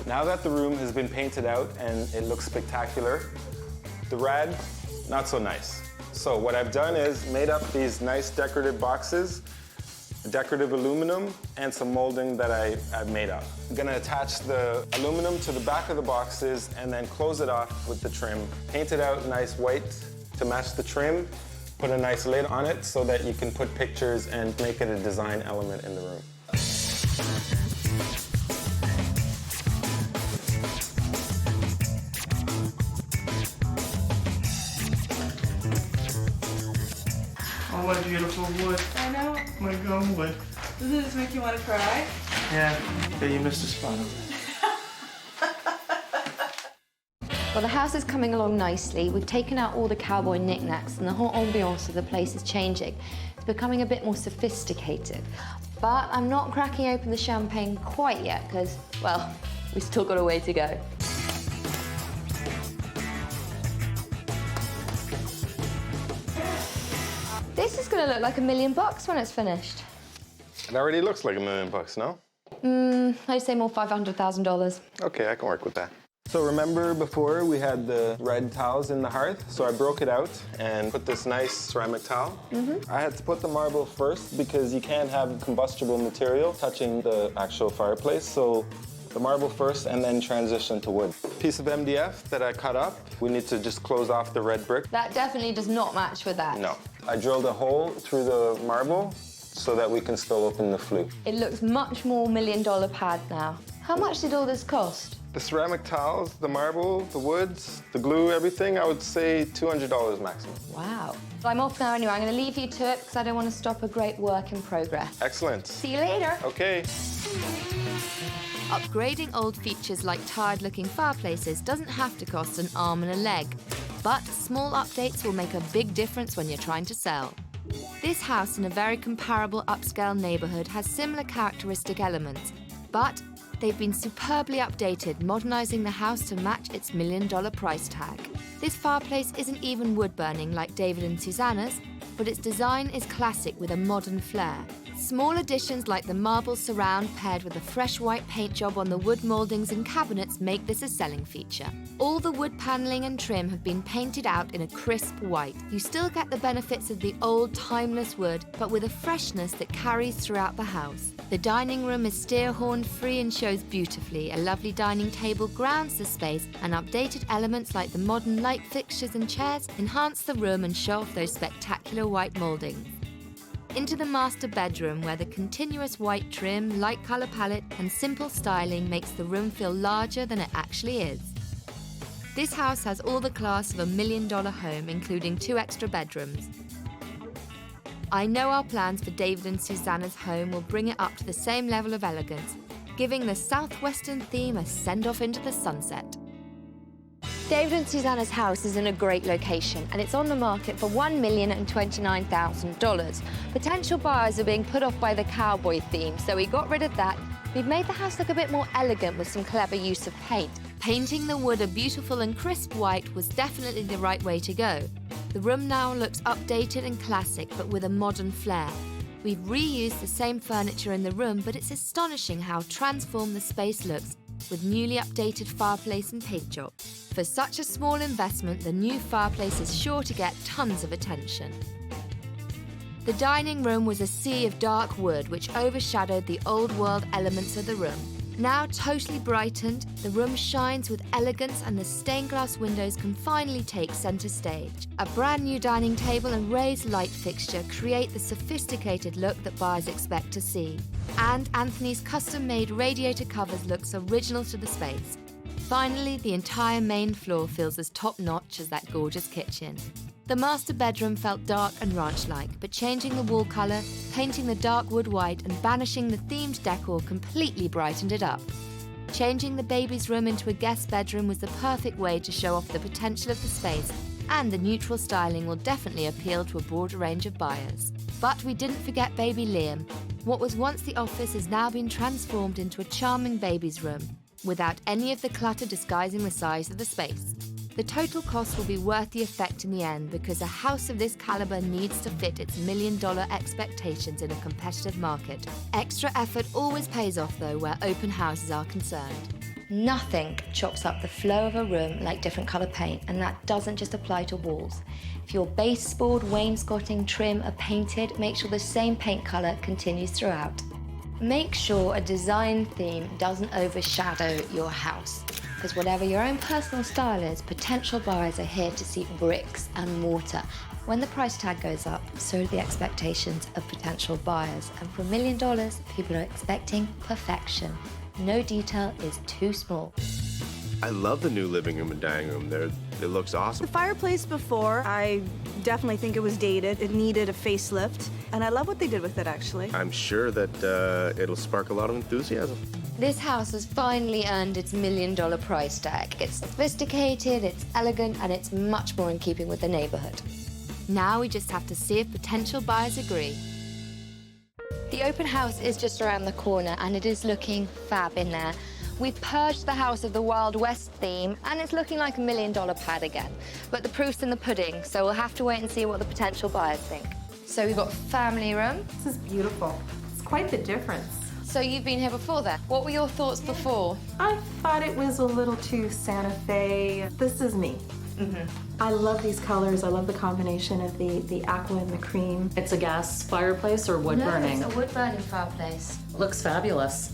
Now that the room has been painted out and it looks spectacular, the rad, not so nice. So what I've done is made up these nice decorative boxes, decorative aluminum, and some molding that I've made up. I'm gonna attach the aluminum to the back of the boxes and then close it off with the trim. Paint it out nice white to match the trim, put a nice lid on it so that you can put pictures and make it a design element in the room. Oh, what beautiful wood. I know. My gum wood. Doesn't this make you want to cry? Yeah, you missed a spot over there. Well, the house is coming along nicely. We've taken out all the cowboy knickknacks and the whole ambiance of the place is changing. It's becoming a bit more sophisticated. But I'm not cracking open the champagne quite yet because, well, we've still got a way to go. This is going to look like $1 million when it's finished. It already looks like $1 million, no? I'd say more $500,000. Okay, I can work with that. So remember before we had the red tiles in the hearth? So I broke it out and put this nice ceramic tile. I had to put the marble first because you can't have combustible material touching the actual fireplace. So the marble first and then transition to wood. Piece of MDF that I cut up. We need to just close off the red brick. That definitely does not match with that. No. I drilled a hole through the marble so that we can still open the flue. It looks much more $1 million pad now. How much did all this cost? The ceramic tiles, the marble, the woods, the glue, everything, I would say $200 maximum. Wow. I'm off now anyway. I'm going to leave you to it because I don't want to stop a great work in progress. Excellent. See you later. Okay. Upgrading old features like tired-looking fireplaces doesn't have to cost an arm and a leg, but small updates will make a big difference when you're trying to sell. This house in a very comparable upscale neighbourhood has similar characteristic elements, but they've been superbly updated, modernising the house to match its $1 million price tag. This fireplace isn't even wood-burning like David and Suzana's, but its design is classic with a modern flair. Small additions like the marble surround paired with a fresh white paint job on the wood mouldings and cabinets make this a selling feature. All the wood panelling and trim have been painted out in a crisp white. You still get the benefits of the old, timeless wood, but with a freshness that carries throughout the house. The dining room is steer-horn-free and shows beautifully. A lovely dining table grounds the space, and updated elements like the modern light fixtures and chairs enhance the room and show off those spectacular white mouldings. Into the master bedroom, where the continuous white trim, light colour palette and simple styling makes the room feel larger than it actually is. This house has all the class of a $1 million home, including 2 extra bedrooms. I know our plans for David and Suzana's home will bring it up to the same level of elegance, giving the southwestern theme a send-off into the sunset. David and Suzana's house is in a great location and it's on the market for $1,029,000. Potential buyers are being put off by the cowboy theme, so we got rid of that. We've made the house look a bit more elegant with some clever use of paint. Painting the wood a beautiful and crisp white was definitely the right way to go. The room now looks updated and classic, but with a modern flair. We've reused the same furniture in the room, but it's astonishing how transformed the space looks with newly updated fireplace and paint job. For such a small investment, the new fireplace is sure to get tons of attention. The dining room was a sea of dark wood which overshadowed the old-world elements of the room. Now totally brightened, the room shines with elegance and the stained glass windows can finally take centre stage. A brand new dining table and raised light fixture create the sophisticated look that buyers expect to see. And Anthony's custom-made radiator covers looks original to the space. Finally, the entire main floor feels as top-notch as that gorgeous kitchen. The master bedroom felt dark and ranch-like, but changing the wall colour, painting the dark wood white and banishing the themed decor completely brightened it up. Changing the baby's room into a guest bedroom was the perfect way to show off the potential of the space, and the neutral styling will definitely appeal to a broader range of buyers. But we didn't forget baby Liam. What was once the office has now been transformed into a charming baby's room, without any of the clutter disguising the size of the space. The total cost will be worth the effect in the end because a house of this caliber needs to fit its $1 million expectations in a competitive market. Extra effort always pays off though where open houses are concerned. Nothing chops up the flow of a room like different colour paint, and that doesn't just apply to walls. If your baseboard, wainscoting, trim are painted, make sure the same paint colour continues throughout. Make sure a design theme doesn't overshadow your house, because whatever your own personal style is, potential buyers are here to see bricks and mortar. When the price tag goes up, so do the expectations of potential buyers. And for $1 million, people are expecting perfection. No detail is too small. I love the new living room and dining room there. It looks awesome. The fireplace before, I definitely think it was dated. It needed a facelift, and I love what they did with it, actually. I'm sure that it'll spark a lot of enthusiasm. This house has finally earned its $1 million price tag. It's sophisticated, it's elegant, and it's much more in keeping with the neighbourhood. Now we just have to see if potential buyers agree. The open house is just around the corner, and it is looking fab in there. We've purged the house of the Wild West theme, and it's looking like $1 million pad again. But the proof's in the pudding, so we'll have to wait and see what the potential buyers think. So we've got family room. This is beautiful. It's quite the difference. So you've been here before then. What were your thoughts before? I thought it was a little too Santa Fe. This is me. I love these colors. I love the combination of the aqua and the cream. It's a gas fireplace or wood burning? No, it's a wood-burning fireplace. Looks fabulous.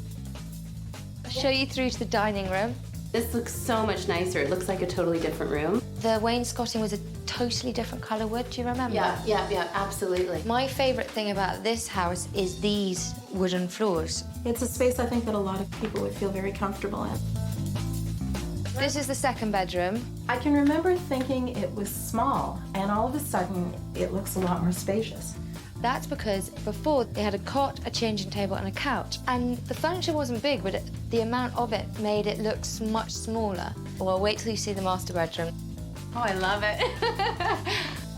I'll show you through to the dining room. This looks so much nicer. It looks like a totally different room. The wainscoting was a totally different colour wood, do you remember? Yeah, absolutely. My favourite thing about this house is these wooden floors. It's a space I think that a lot of people would feel very comfortable in. This is the second bedroom. I can remember thinking it was small, and all of a sudden, it looks a lot more spacious. That's because before they had a cot, a changing table and a couch. And the furniture wasn't big, but the amount of it made it look much smaller. Well, wait till you see the master bedroom. Oh, I love it.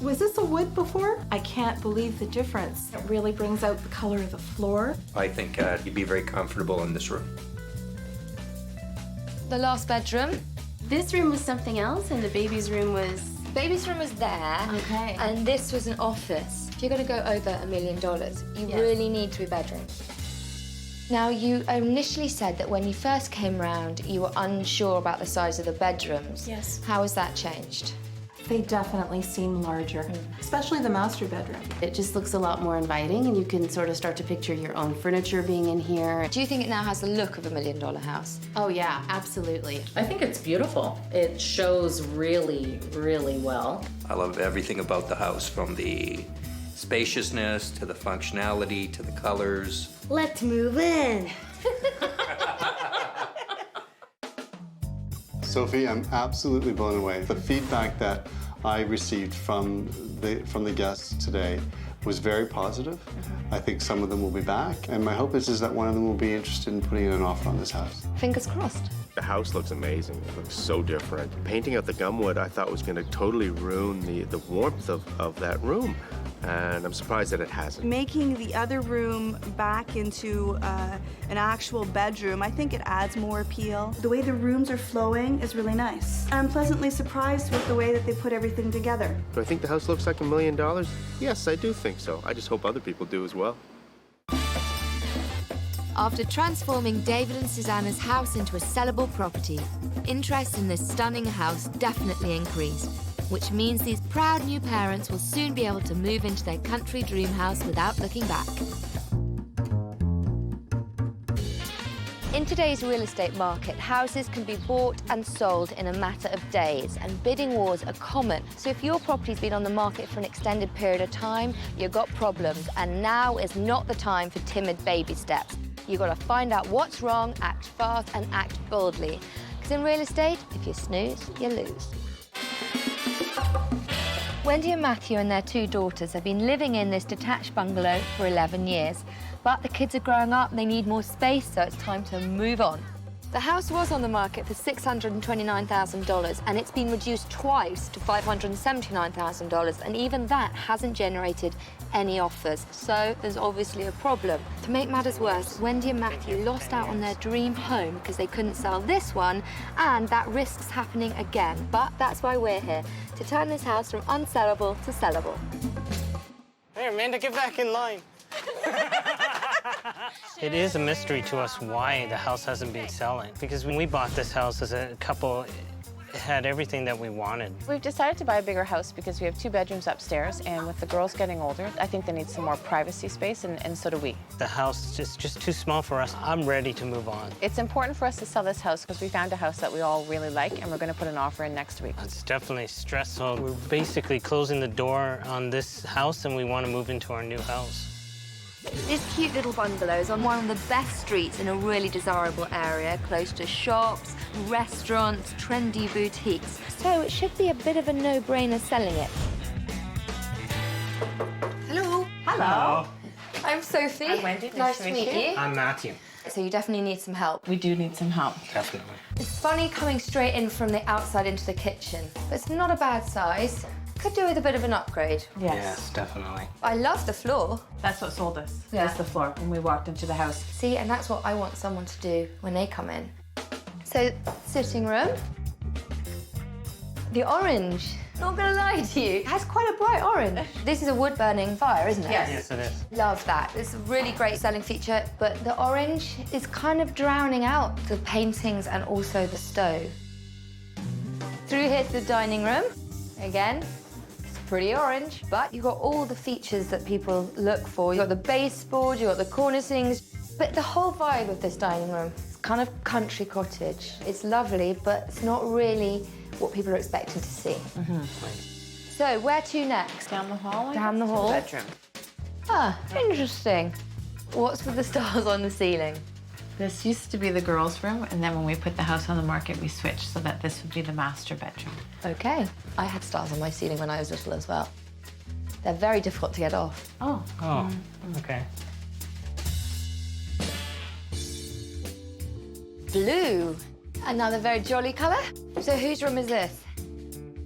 Was this a wood before? I can't believe the difference. It really brings out the color of the floor. I think you'd be very comfortable in this room. The last bedroom. This room was something else, and the baby's room was... Baby's room was there. Okay. And this was an office. If you're going to go over $1 million, you really need 3 bedrooms. Now, you initially said that when you first came round, you were unsure about the size of the bedrooms. Yes. How has that changed? They definitely seem larger, especially the master bedroom. It just looks a lot more inviting, and you can sort of start to picture your own furniture being in here. Do you think it now has the look of $1 million house? Oh, yeah, absolutely. I think it's beautiful. It shows really, really well. I love everything about the house, from the spaciousness to the functionality to the colors. Let's move in. Sofie, I'm absolutely blown away. The feedback that I received from the guests today was very positive. I think some of them will be back, and my hope is that one of them will be interested in putting in an offer on this house. Fingers crossed. The house looks amazing. It looks so different. Painting out the gum wood I thought was going to totally ruin the warmth of that room, and I'm surprised that it hasn't. Making the other room back into an actual bedroom, I think it adds more appeal. The way the rooms are flowing is really nice. I'm pleasantly surprised with the way that they put everything together. Do I think the house looks like $1 million? Yes, I do think so. I just hope other people do as well. After transforming David and Suzana's house into a sellable property, interest in this stunning house definitely increased, which means these proud new parents will soon be able to move into their country dream house without looking back. In today's real estate market, houses can be bought and sold in a matter of days, and bidding wars are common. So if your property's been on the market for an extended period of time, you've got problems, and now is not the time for timid baby steps. You've got to find out what's wrong, act fast, and act boldly. Because in real estate, if you snooze, you lose. Wendy and Matthew and their 2 daughters have been living in this detached bungalow for 11 years. But the kids are growing up and they need more space, so it's time to move on. The house was on the market for $629,000, and it's been reduced twice to $579,000, and even that hasn't generated any offers, so there's obviously a problem. To make matters worse, Wendy and Matthew lost out on their dream home because they couldn't sell this one, and that risks happening again. But that's why we're here, to turn this house from unsellable to sellable. Hey, Amanda, get back in line. It is a mystery to us why the house hasn't been selling. Because when we bought this house as a couple, it had everything that we wanted. We've decided to buy a bigger house because we have 2 bedrooms upstairs, and with the girls getting older, I think they need some more privacy space, and so do we. The house is just too small for us. I'm ready to move on. It's important for us to sell this house because we found a house that we all really like, and we're going to put an offer in next week. It's definitely stressful. We're basically closing the door on this house, and we want to move into our new house. This cute little bungalow is on one of the best streets in a really desirable area, close to shops, restaurants, trendy boutiques. So it should be a bit of a no-brainer selling it. Hello. Hello. I'm Sophie. I'm Wendy. Nice to meet you. I'm Matthew. So you definitely need some help. We do need some help. Definitely. It's funny coming straight in from the outside into the kitchen, but it's not a bad size. Could do with a bit of an upgrade. Yes, definitely. I love the floor. That's what sold us, Yeah. was the floor, when we walked into the house. See, and that's what I want someone to do when they come in. So, sitting room. The orange. Not gonna lie to you, it has quite a bright orange. This is a wood-burning fire, isn't it? Yes, it is. Love that. It's a really great selling feature, but the orange is kind of drowning out the paintings and also the stove. Through here to the dining room. Again, it's pretty orange, but you've got all the features that people look for. You've got the baseboard, you've got the cornicings, but the whole vibe of this dining room is kind of country cottage. It's lovely, but it's not really what people are expecting to see. So, where to next? Down the hall? Down the hall. Bedroom. Ah, interesting. What's with the stars on the ceiling? This used to be the girls' room, and then when we put the house on the market, we switched so that this would be the master bedroom. Okay. I had stars on my ceiling when I was little as well. They're very difficult to get off. Oh. Oh, okay. Blue. Another very jolly colour. So whose room is this?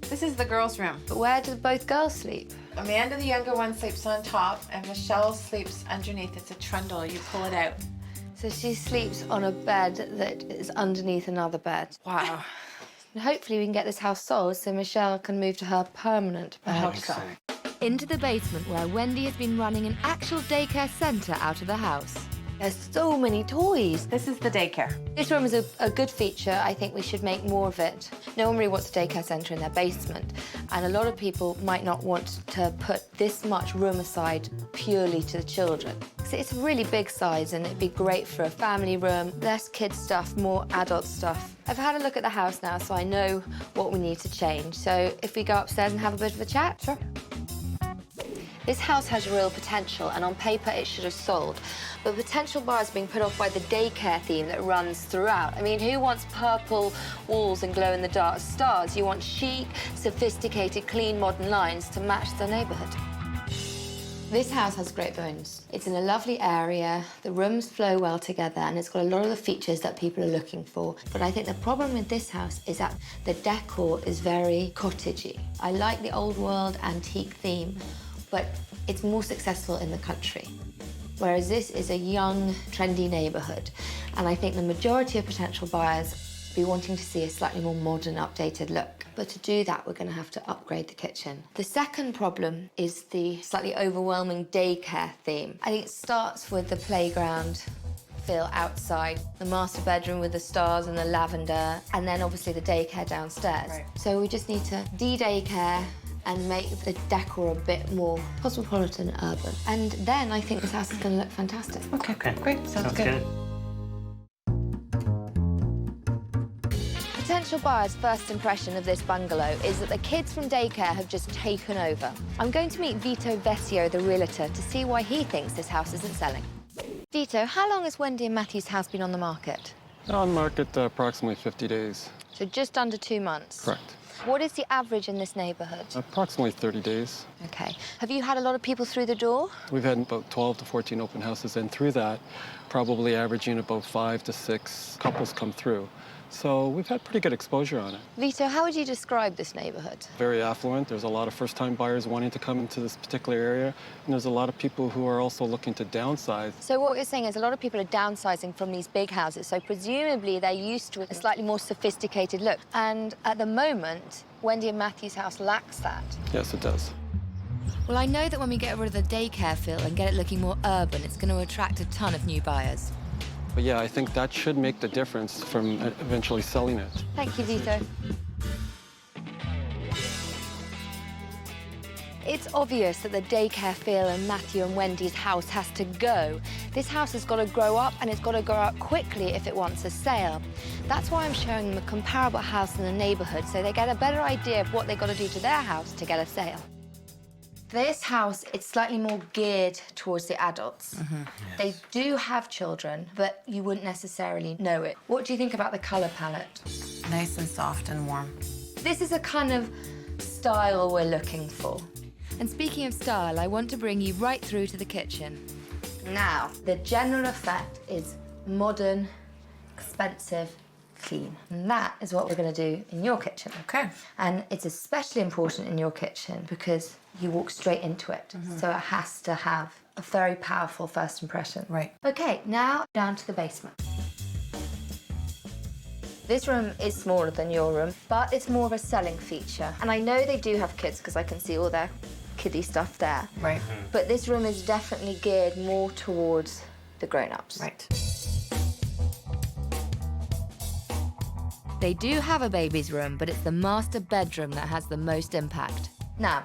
This is the girls' room. But where do both girls sleep? Amanda, the younger one, sleeps on top, and Michelle sleeps underneath. It's a trundle. You pull it out. So she sleeps on a bed that is underneath another bed. Wow. Hopefully we can get this house sold so Michelle can move to her permanent bed. I hope so. Into the basement where Wendy has been running an actual daycare centre out of the house. There's so many toys. This is the daycare. This room is a good feature. I think we should make more of it. No one really wants a daycare centre in their basement. And a lot of people might not want to put this much room aside purely to the children. So it's a really big size and it'd be great for a family room, less kids stuff, more adult stuff. I've had a look at the house now, so I know what we need to change. So if we go upstairs and have a bit of a chat? Sure. This house has real potential, and on paper it should have sold. But potential buyers are being put off by the daycare theme that runs throughout. I mean, who wants purple walls and glow-in-the-dark stars? You want chic, sophisticated, clean, modern lines to match the neighbourhood. This house has great bones. It's in a lovely area, the rooms flow well together, and it's got a lot of the features that people are looking for. But I think the problem with this house is that the decor is very cottagey. I like the old world antique theme, but it's more successful in the country. Whereas this is a young, trendy neighbourhood. And I think the majority of potential buyers be wanting to see a slightly more modern, updated look. But to do that, we're going to have to upgrade the kitchen. The second problem is the slightly overwhelming daycare theme. I think it starts with the playground feel outside, the master bedroom with the stars and the lavender, and then obviously the daycare downstairs. Right. So we just need to de-daycare and make the decor a bit more cosmopolitan, urban. And then I think this house is going to look fantastic. Okay, great. Sounds good. Potential buyers' first impression of this bungalow is that the kids from daycare have just taken over. I'm going to meet Vito Vesio, the realtor, to see why he thinks this house isn't selling. Vito, how long has Wendy and Matthew's house been on the market? On market approximately 50 days. So just under 2 months? Correct. What is the average in this neighbourhood? Approximately 30 days. Okay. Have you had a lot of people through the door? We've had about 12 to 14 open houses, and through that, probably averaging about 5 to 6 couples come through. So we've had pretty good exposure on it. Vito, how would you describe this neighbourhood? Very affluent. There's a lot of first-time buyers wanting to come into this particular area, and there's a lot of people who are also looking to downsize. So what you're saying is a lot of people are downsizing from these big houses, so presumably they're used to a slightly more sophisticated look. And at the moment, Wendy and Matthew's house lacks that. Yes, it does. Well, I know that when we get rid of the daycare feel and get it looking more urban, it's going to attract a ton of new buyers. But yeah, I think that should make the difference from eventually selling it. Thank you, Vito. It's obvious that the daycare feel in Matthew and Wendy's house has to go. This house has got to grow up, and it's got to grow up quickly if it wants a sale. That's why I'm showing them a comparable house in the neighbourhood, so they get a better idea of what they've got to do to their house to get a sale. This house, it's slightly more geared towards the adults. They do have children, but you wouldn't necessarily know it. What do you think about the colour palette? Nice and soft and warm. This is a kind of style we're looking for. And speaking of style, I want to bring you right through to the kitchen. Now, the general effect is modern, expensive, clean. And that is what we're going to do in your kitchen. Okay. And it's especially important in your kitchen because you walk straight into it. So it has to have a very powerful first impression. Right. Okay, now down to the basement. This room is smaller than your room, but it's more of a selling feature. And I know they do have kids because I can see all their kiddie stuff there. Right. But this room is definitely geared more towards the grown-ups. Right. They do have a baby's room, but it's the master bedroom that has the most impact. Now,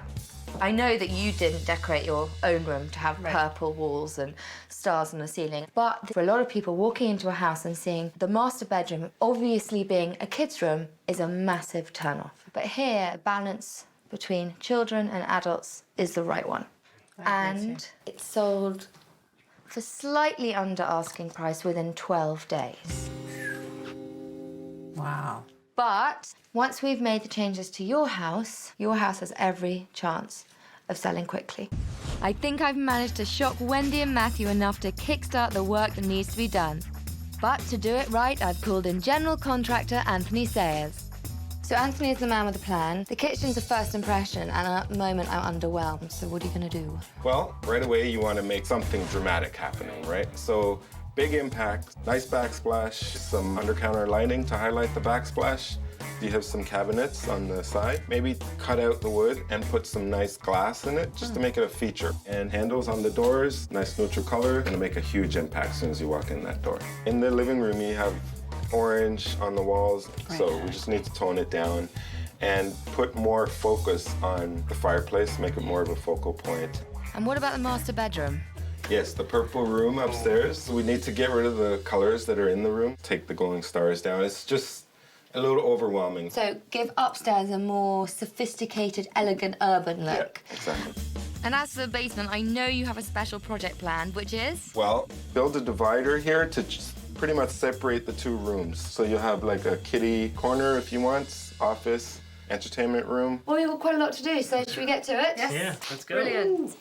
I know that you didn't decorate your own room to have purple walls and stars on the ceiling, but for a lot of people, walking into a house and seeing the master bedroom obviously being a kid's room is a massive turn-off. But here, the balance between children and adults is the right one. And it sold for slightly under asking price within 12 days. Wow. But once we've made the changes to your house has every chance of selling quickly. I think I've managed to shock Wendy and Matthew enough to kickstart the work that needs to be done. But to do it right, I've called in general contractor Anthony Sayers. So Anthony is the man with the plan. The kitchen's a first impression, and at the moment I'm underwhelmed. So what are you gonna do? Well, right away you want to make something dramatic happening, right? So big impact, nice backsplash, some under-counter lighting to highlight the backsplash. You have some cabinets on the side. Maybe cut out the wood and put some nice glass in it just to make it a feature. And handles on the doors, nice neutral color, gonna make a huge impact as soon as you walk in that door. In the living room, you have orange on the walls, so we just need to tone it down and put more focus on the fireplace, make it more of a focal point. And what about the master bedroom? Yes, the purple room upstairs. We need to get rid of the colors that are in the room. Take the glowing stars down. It's just a little overwhelming. So give upstairs a more sophisticated, elegant, urban look. Yeah, exactly. And as for the basement, I know you have a special project planned, which is? Well, build a divider here to just pretty much separate the two rooms. So you'll have like a kiddie corner if you want, office, entertainment room. Well, we've got quite a lot to do, so should we get to it? Yes. Yeah, let's go. Brilliant.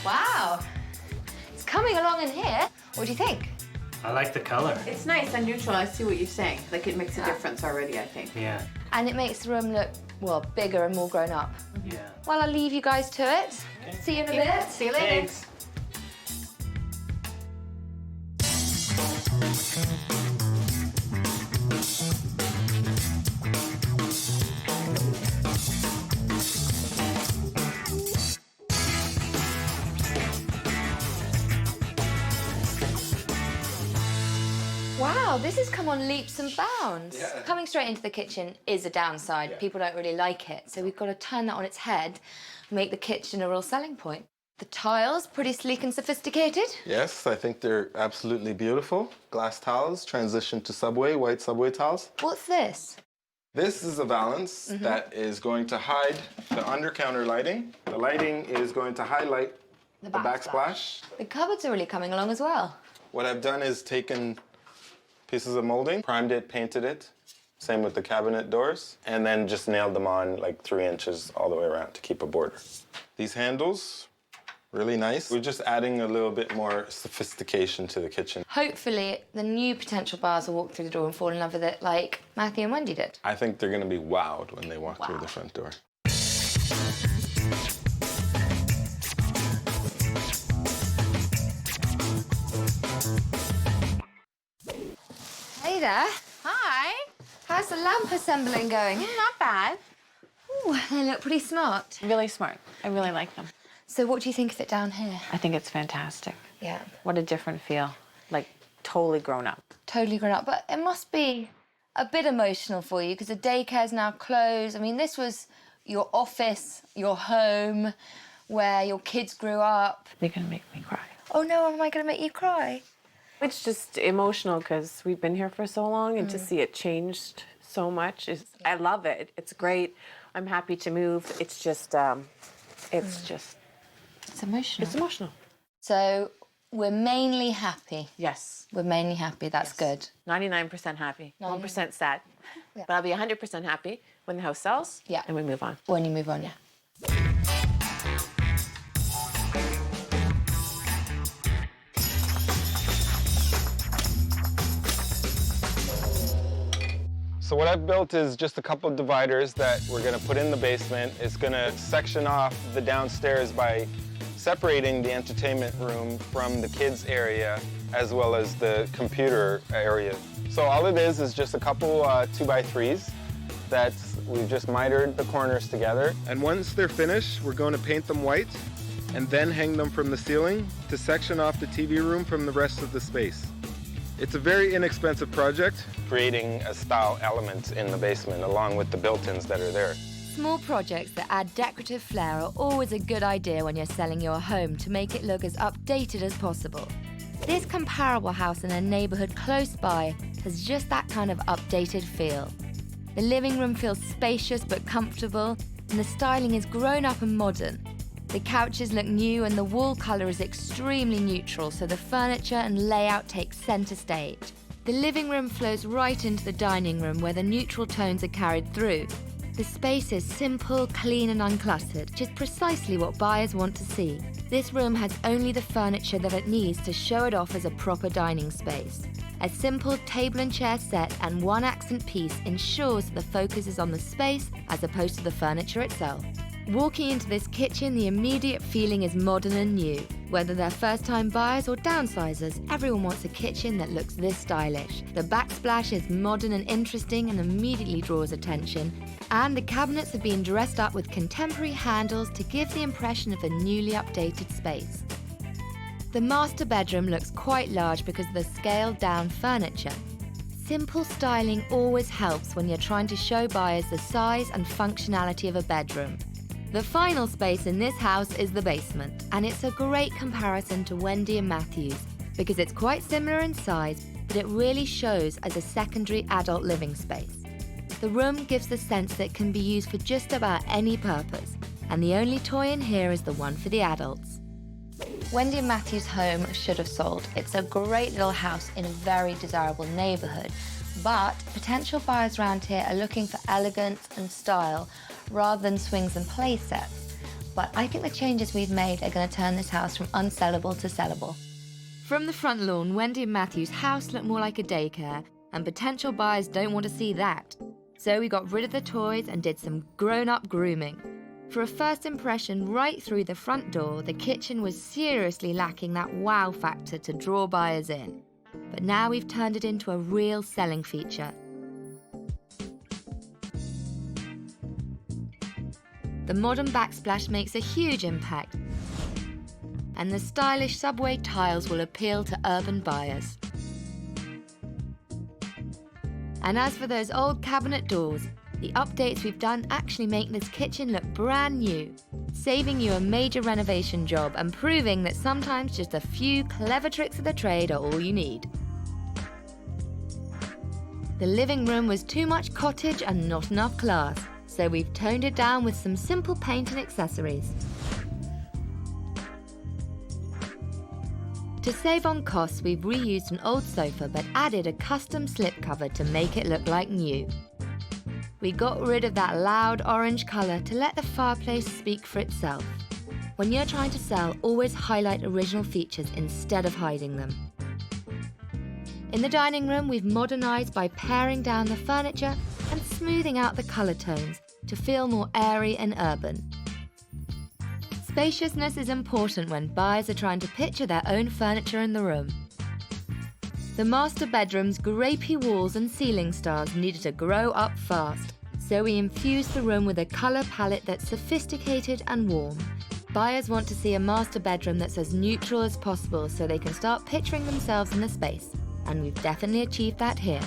Wow. It's coming along in here. What do you think? I like the color. It's nice and neutral. I see what you're saying. Like, it makes a difference already, I think. Yeah. And it makes the room look, well, bigger and more grown up. Yeah. Well, I'll leave you guys to it. Okay. See you in a bit. See you later. Thanks. Wow, this has come on leaps and bounds. Yeah. Coming straight into the kitchen is a downside. Yeah. People don't really like it. So we've got to turn that on its head, make the kitchen a real selling point. The tiles, pretty sleek and sophisticated. Yes, I think they're absolutely beautiful. Glass tiles, transition to subway, white subway tiles. What's this? This is a valance that is going to hide the under-counter lighting. The lighting is going to highlight the backsplash. The cupboards are really coming along as well. What I've done is taken pieces of molding, primed it, painted it. Same with the cabinet doors. And then just nailed them on like 3 inches all the way around to keep a border. These handles, really nice. We're just adding a little bit more sophistication to the kitchen. Hopefully, the new potential buyers will walk through the door and fall in love with it like Matthew and Wendy did. I think they're gonna be wowed when they walk through the front door. Hey there. Hi. How's the lamp assembling going? Not bad. Ooh, they look pretty smart. Really smart. I really like them. So what do you think of it down here? I think it's fantastic. Yeah. What a different feel. Like, totally grown up. Totally grown up, but it must be a bit emotional for you because the daycare's now closed. I mean, this was your office, your home, where your kids grew up. They're gonna make me cry. Oh no, am I gonna make you cry? It's just emotional because we've been here for so long and to see it changed so much, I love it. It's great. I'm happy to move. It's just, It's emotional. It's emotional. So we're mainly happy. Yes. We're mainly happy. That's good. 99% happy, 1% sad. But I'll be 100% happy when the house sells and we move on. When you move on, So what I've built is just a couple of dividers that we're gonna put in the basement. It's gonna section off the downstairs by separating the entertainment room from the kids area as well as the computer area. So all it is just a couple 2x3s that we've just mitered the corners together. And once they're finished, we're going to paint them white and then hang them from the ceiling to section off the TV room from the rest of the space. It's a very inexpensive project, creating a style element in the basement along with the built-ins that are there. Small projects that add decorative flair are always a good idea when you're selling your home to make it look as updated as possible. This comparable house in a neighbourhood close by has just that kind of updated feel. The living room feels spacious but comfortable, and the styling is grown up and modern. The couches look new and the wall colour is extremely neutral, so the furniture and layout take centre stage. The living room flows right into the dining room where the neutral tones are carried through. The space is simple, clean and uncluttered, which is precisely what buyers want to see. This room has only the furniture that it needs to show it off as a proper dining space. A simple table and chair set and one accent piece ensures that the focus is on the space as opposed to the furniture itself. Walking into this kitchen, the immediate feeling is modern and new. Whether they're first-time buyers or downsizers, everyone wants a kitchen that looks this stylish. The backsplash is modern and interesting and immediately draws attention. And the cabinets have been dressed up with contemporary handles to give the impression of a newly updated space. The master bedroom looks quite large because of the scaled-down furniture. Simple styling always helps when you're trying to show buyers the size and functionality of a bedroom. The final space in this house is the basement, and it's a great comparison to Wendy and Matthew's because it's quite similar in size, but it really shows as a secondary adult living space. The room gives the sense that it can be used for just about any purpose, and the only toy in here is the one for the adults. Wendy and Matthew's home should have sold. It's a great little house in a very desirable neighbourhood, but potential buyers around here are looking for elegance and style rather than swings and play sets. But I think the changes we've made are going to turn this house from unsellable to sellable. From the front lawn, Wendy and Matthew's house looked more like a daycare, and potential buyers don't want to see that. So we got rid of the toys and did some grown-up grooming. For a first impression right through the front door, the kitchen was seriously lacking that wow factor to draw buyers in. But now we've turned it into a real selling feature. The modern backsplash makes a huge impact, and the stylish subway tiles will appeal to urban buyers. And as for those old cabinet doors, the updates we've done actually make this kitchen look brand new, saving you a major renovation job and proving that sometimes just a few clever tricks of the trade are all you need. The living room was too much cottage and not enough class, so we've toned it down with some simple paint and accessories. To save on costs, we've reused an old sofa but added a custom slipcover to make it look like new. We got rid of that loud orange colour to let the fireplace speak for itself. When you're trying to sell, always highlight original features instead of hiding them. In the dining room, we've modernised by paring down the furniture and smoothing out the colour tones to feel more airy and urban. Spaciousness is important when buyers are trying to picture their own furniture in the room. The master bedroom's grapey walls and ceiling stars needed to grow up fast, so we infused the room with a colour palette that's sophisticated and warm. Buyers want to see a master bedroom that's as neutral as possible so they can start picturing themselves in the space, and we've definitely achieved that here.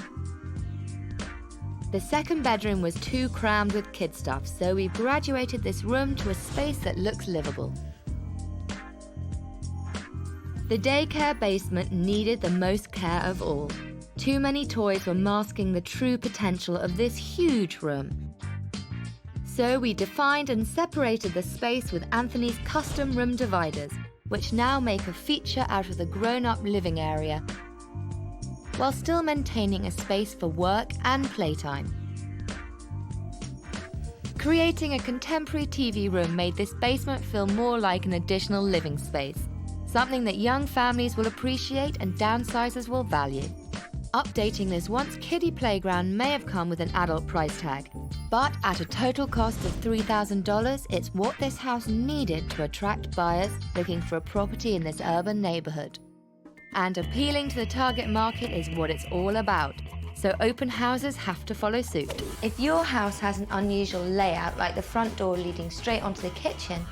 The second bedroom was too crammed with kid stuff, so we've graduated this room to a space that looks livable. The daycare basement needed the most care of all. Too many toys were masking the true potential of this huge room. So we defined and separated the space with Anthony's custom room dividers, which now make a feature out of the grown-up living area, while still maintaining a space for work and playtime. Creating a contemporary TV room made this basement feel more like an additional living space, something that young families will appreciate and downsizers will value. Updating this once kiddie playground may have come with an adult price tag, but at a total cost of $3,000, it's what this house needed to attract buyers looking for a property in this urban neighbourhood. And appealing to the target market is what it's all about, so open houses have to follow suit. If your house has an unusual layout, like the front door leading straight onto the kitchen,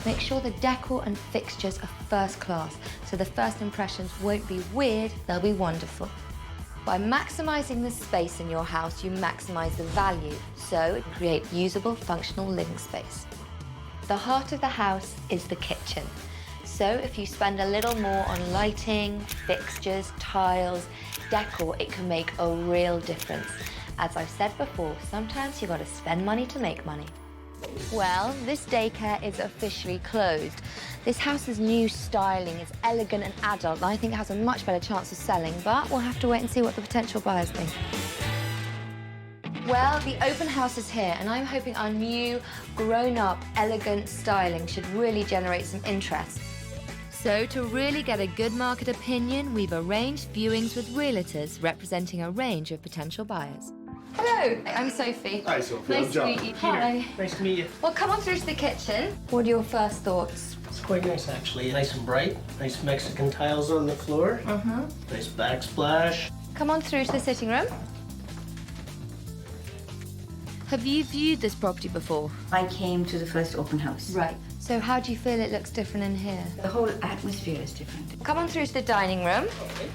Make sure the decor and fixtures are first class, so the first impressions won't be weird, they'll be wonderful. By maximising the space in your house, you maximise the value, so create usable, functional living space. The heart of the house is the kitchen. So if you spend a little more on lighting, fixtures, tiles, decor, it can make a real difference. As I've said before, sometimes you've got to spend money to make money. Well, this daycare is officially closed. This house's new styling is elegant and adult, and I think it has a much better chance of selling, but we'll have to wait and see what the potential buyers think. Well, the open house is here, and I'm hoping our new, grown-up, elegant styling should really generate some interest. So to really get a good market opinion, we've arranged viewings with realtors representing a range of potential buyers. Hello, I'm Sophie. Hi, Sofie. Nice I'm to John. meet you. Hi. Nice to meet you. Well, come on through to the kitchen. What are your first thoughts? It's quite nice, actually. Nice and bright. Nice Mexican tiles on the floor. Nice backsplash. Come on through to the sitting room. Have you viewed this property before? I came to the first open house. Right. So how do you feel it looks different in here? The whole atmosphere is different. Come on through to the dining room. Okay.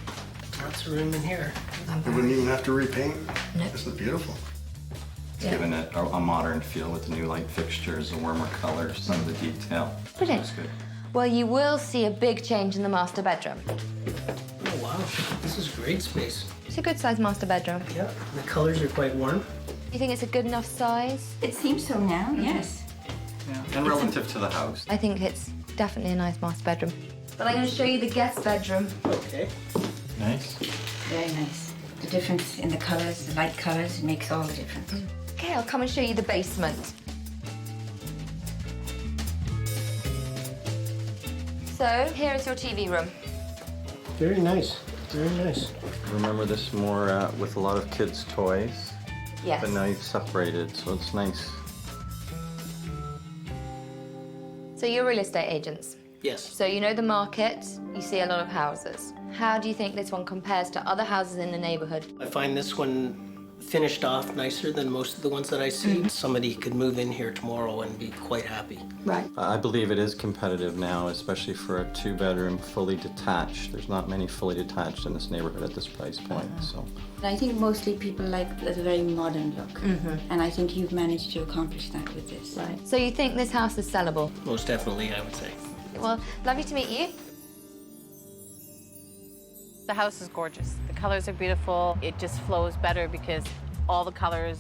Lots of room in here. You wouldn't even have to repaint. No. This is beautiful. It's given it a modern feel with the new light fixtures, the warmer colors, some of the detail. Brilliant. That's good. Well, you will see a big change in the master bedroom. Oh, wow. This is great space. It's a good-sized master bedroom. Yeah, the colors are quite warm. You think it's a good enough size? It seems so now, yes. Yeah. And relative to the house. I think it's definitely a nice master bedroom. But I'm going to show you the guest bedroom. Okay. Nice. Very nice. The difference in the colors, the light colors, it makes all the difference. Okay, I'll come and show you the basement. So, here is your TV room. Very nice. Very nice. Remember this more with a lot of kids' toys? Yes. But now you've separated, so it's nice. So you're real estate agents. Yes. So you know the market, you see a lot of houses. How do you think this one compares to other houses in the neighborhood? I find this one finished off nicer than most of the ones that I see. Somebody could move in here tomorrow and be quite happy. Right. I believe it is competitive now, especially for a two-bedroom fully detached. There's not many fully detached in this neighborhood at this price point, so. I think mostly people like the very modern look. And I think you've managed to accomplish that with this. Right. So you think this house is sellable? Most definitely, I would say. Well, lovely to meet you. The house is gorgeous. The colors are beautiful. It just flows better because all the colors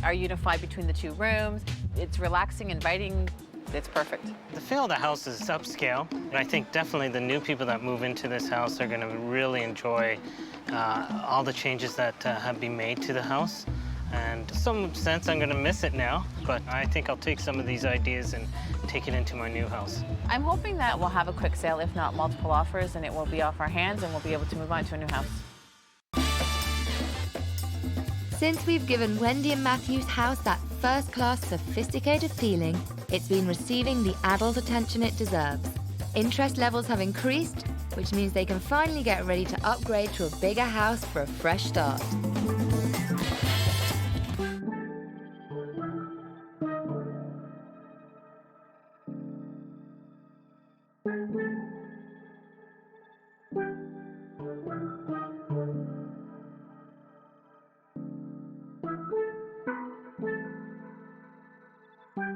are unified between the two rooms. It's relaxing, inviting. It's perfect. The feel of the house is upscale. And I think definitely the new people that move into this house are going to really enjoy all the changes that have been made to the house. And in some sense, I'm going to miss it now, but I think I'll take some of these ideas and take it into my new house. I'm hoping that we'll have a quick sale, if not multiple offers, and it will be off our hands and we'll be able to move on to a new house. Since we've given Wendy and Matthew's house that first-class, sophisticated feeling, it's been receiving the adult attention it deserves. Interest levels have increased, which means they can finally get ready to upgrade to a bigger house for a fresh start.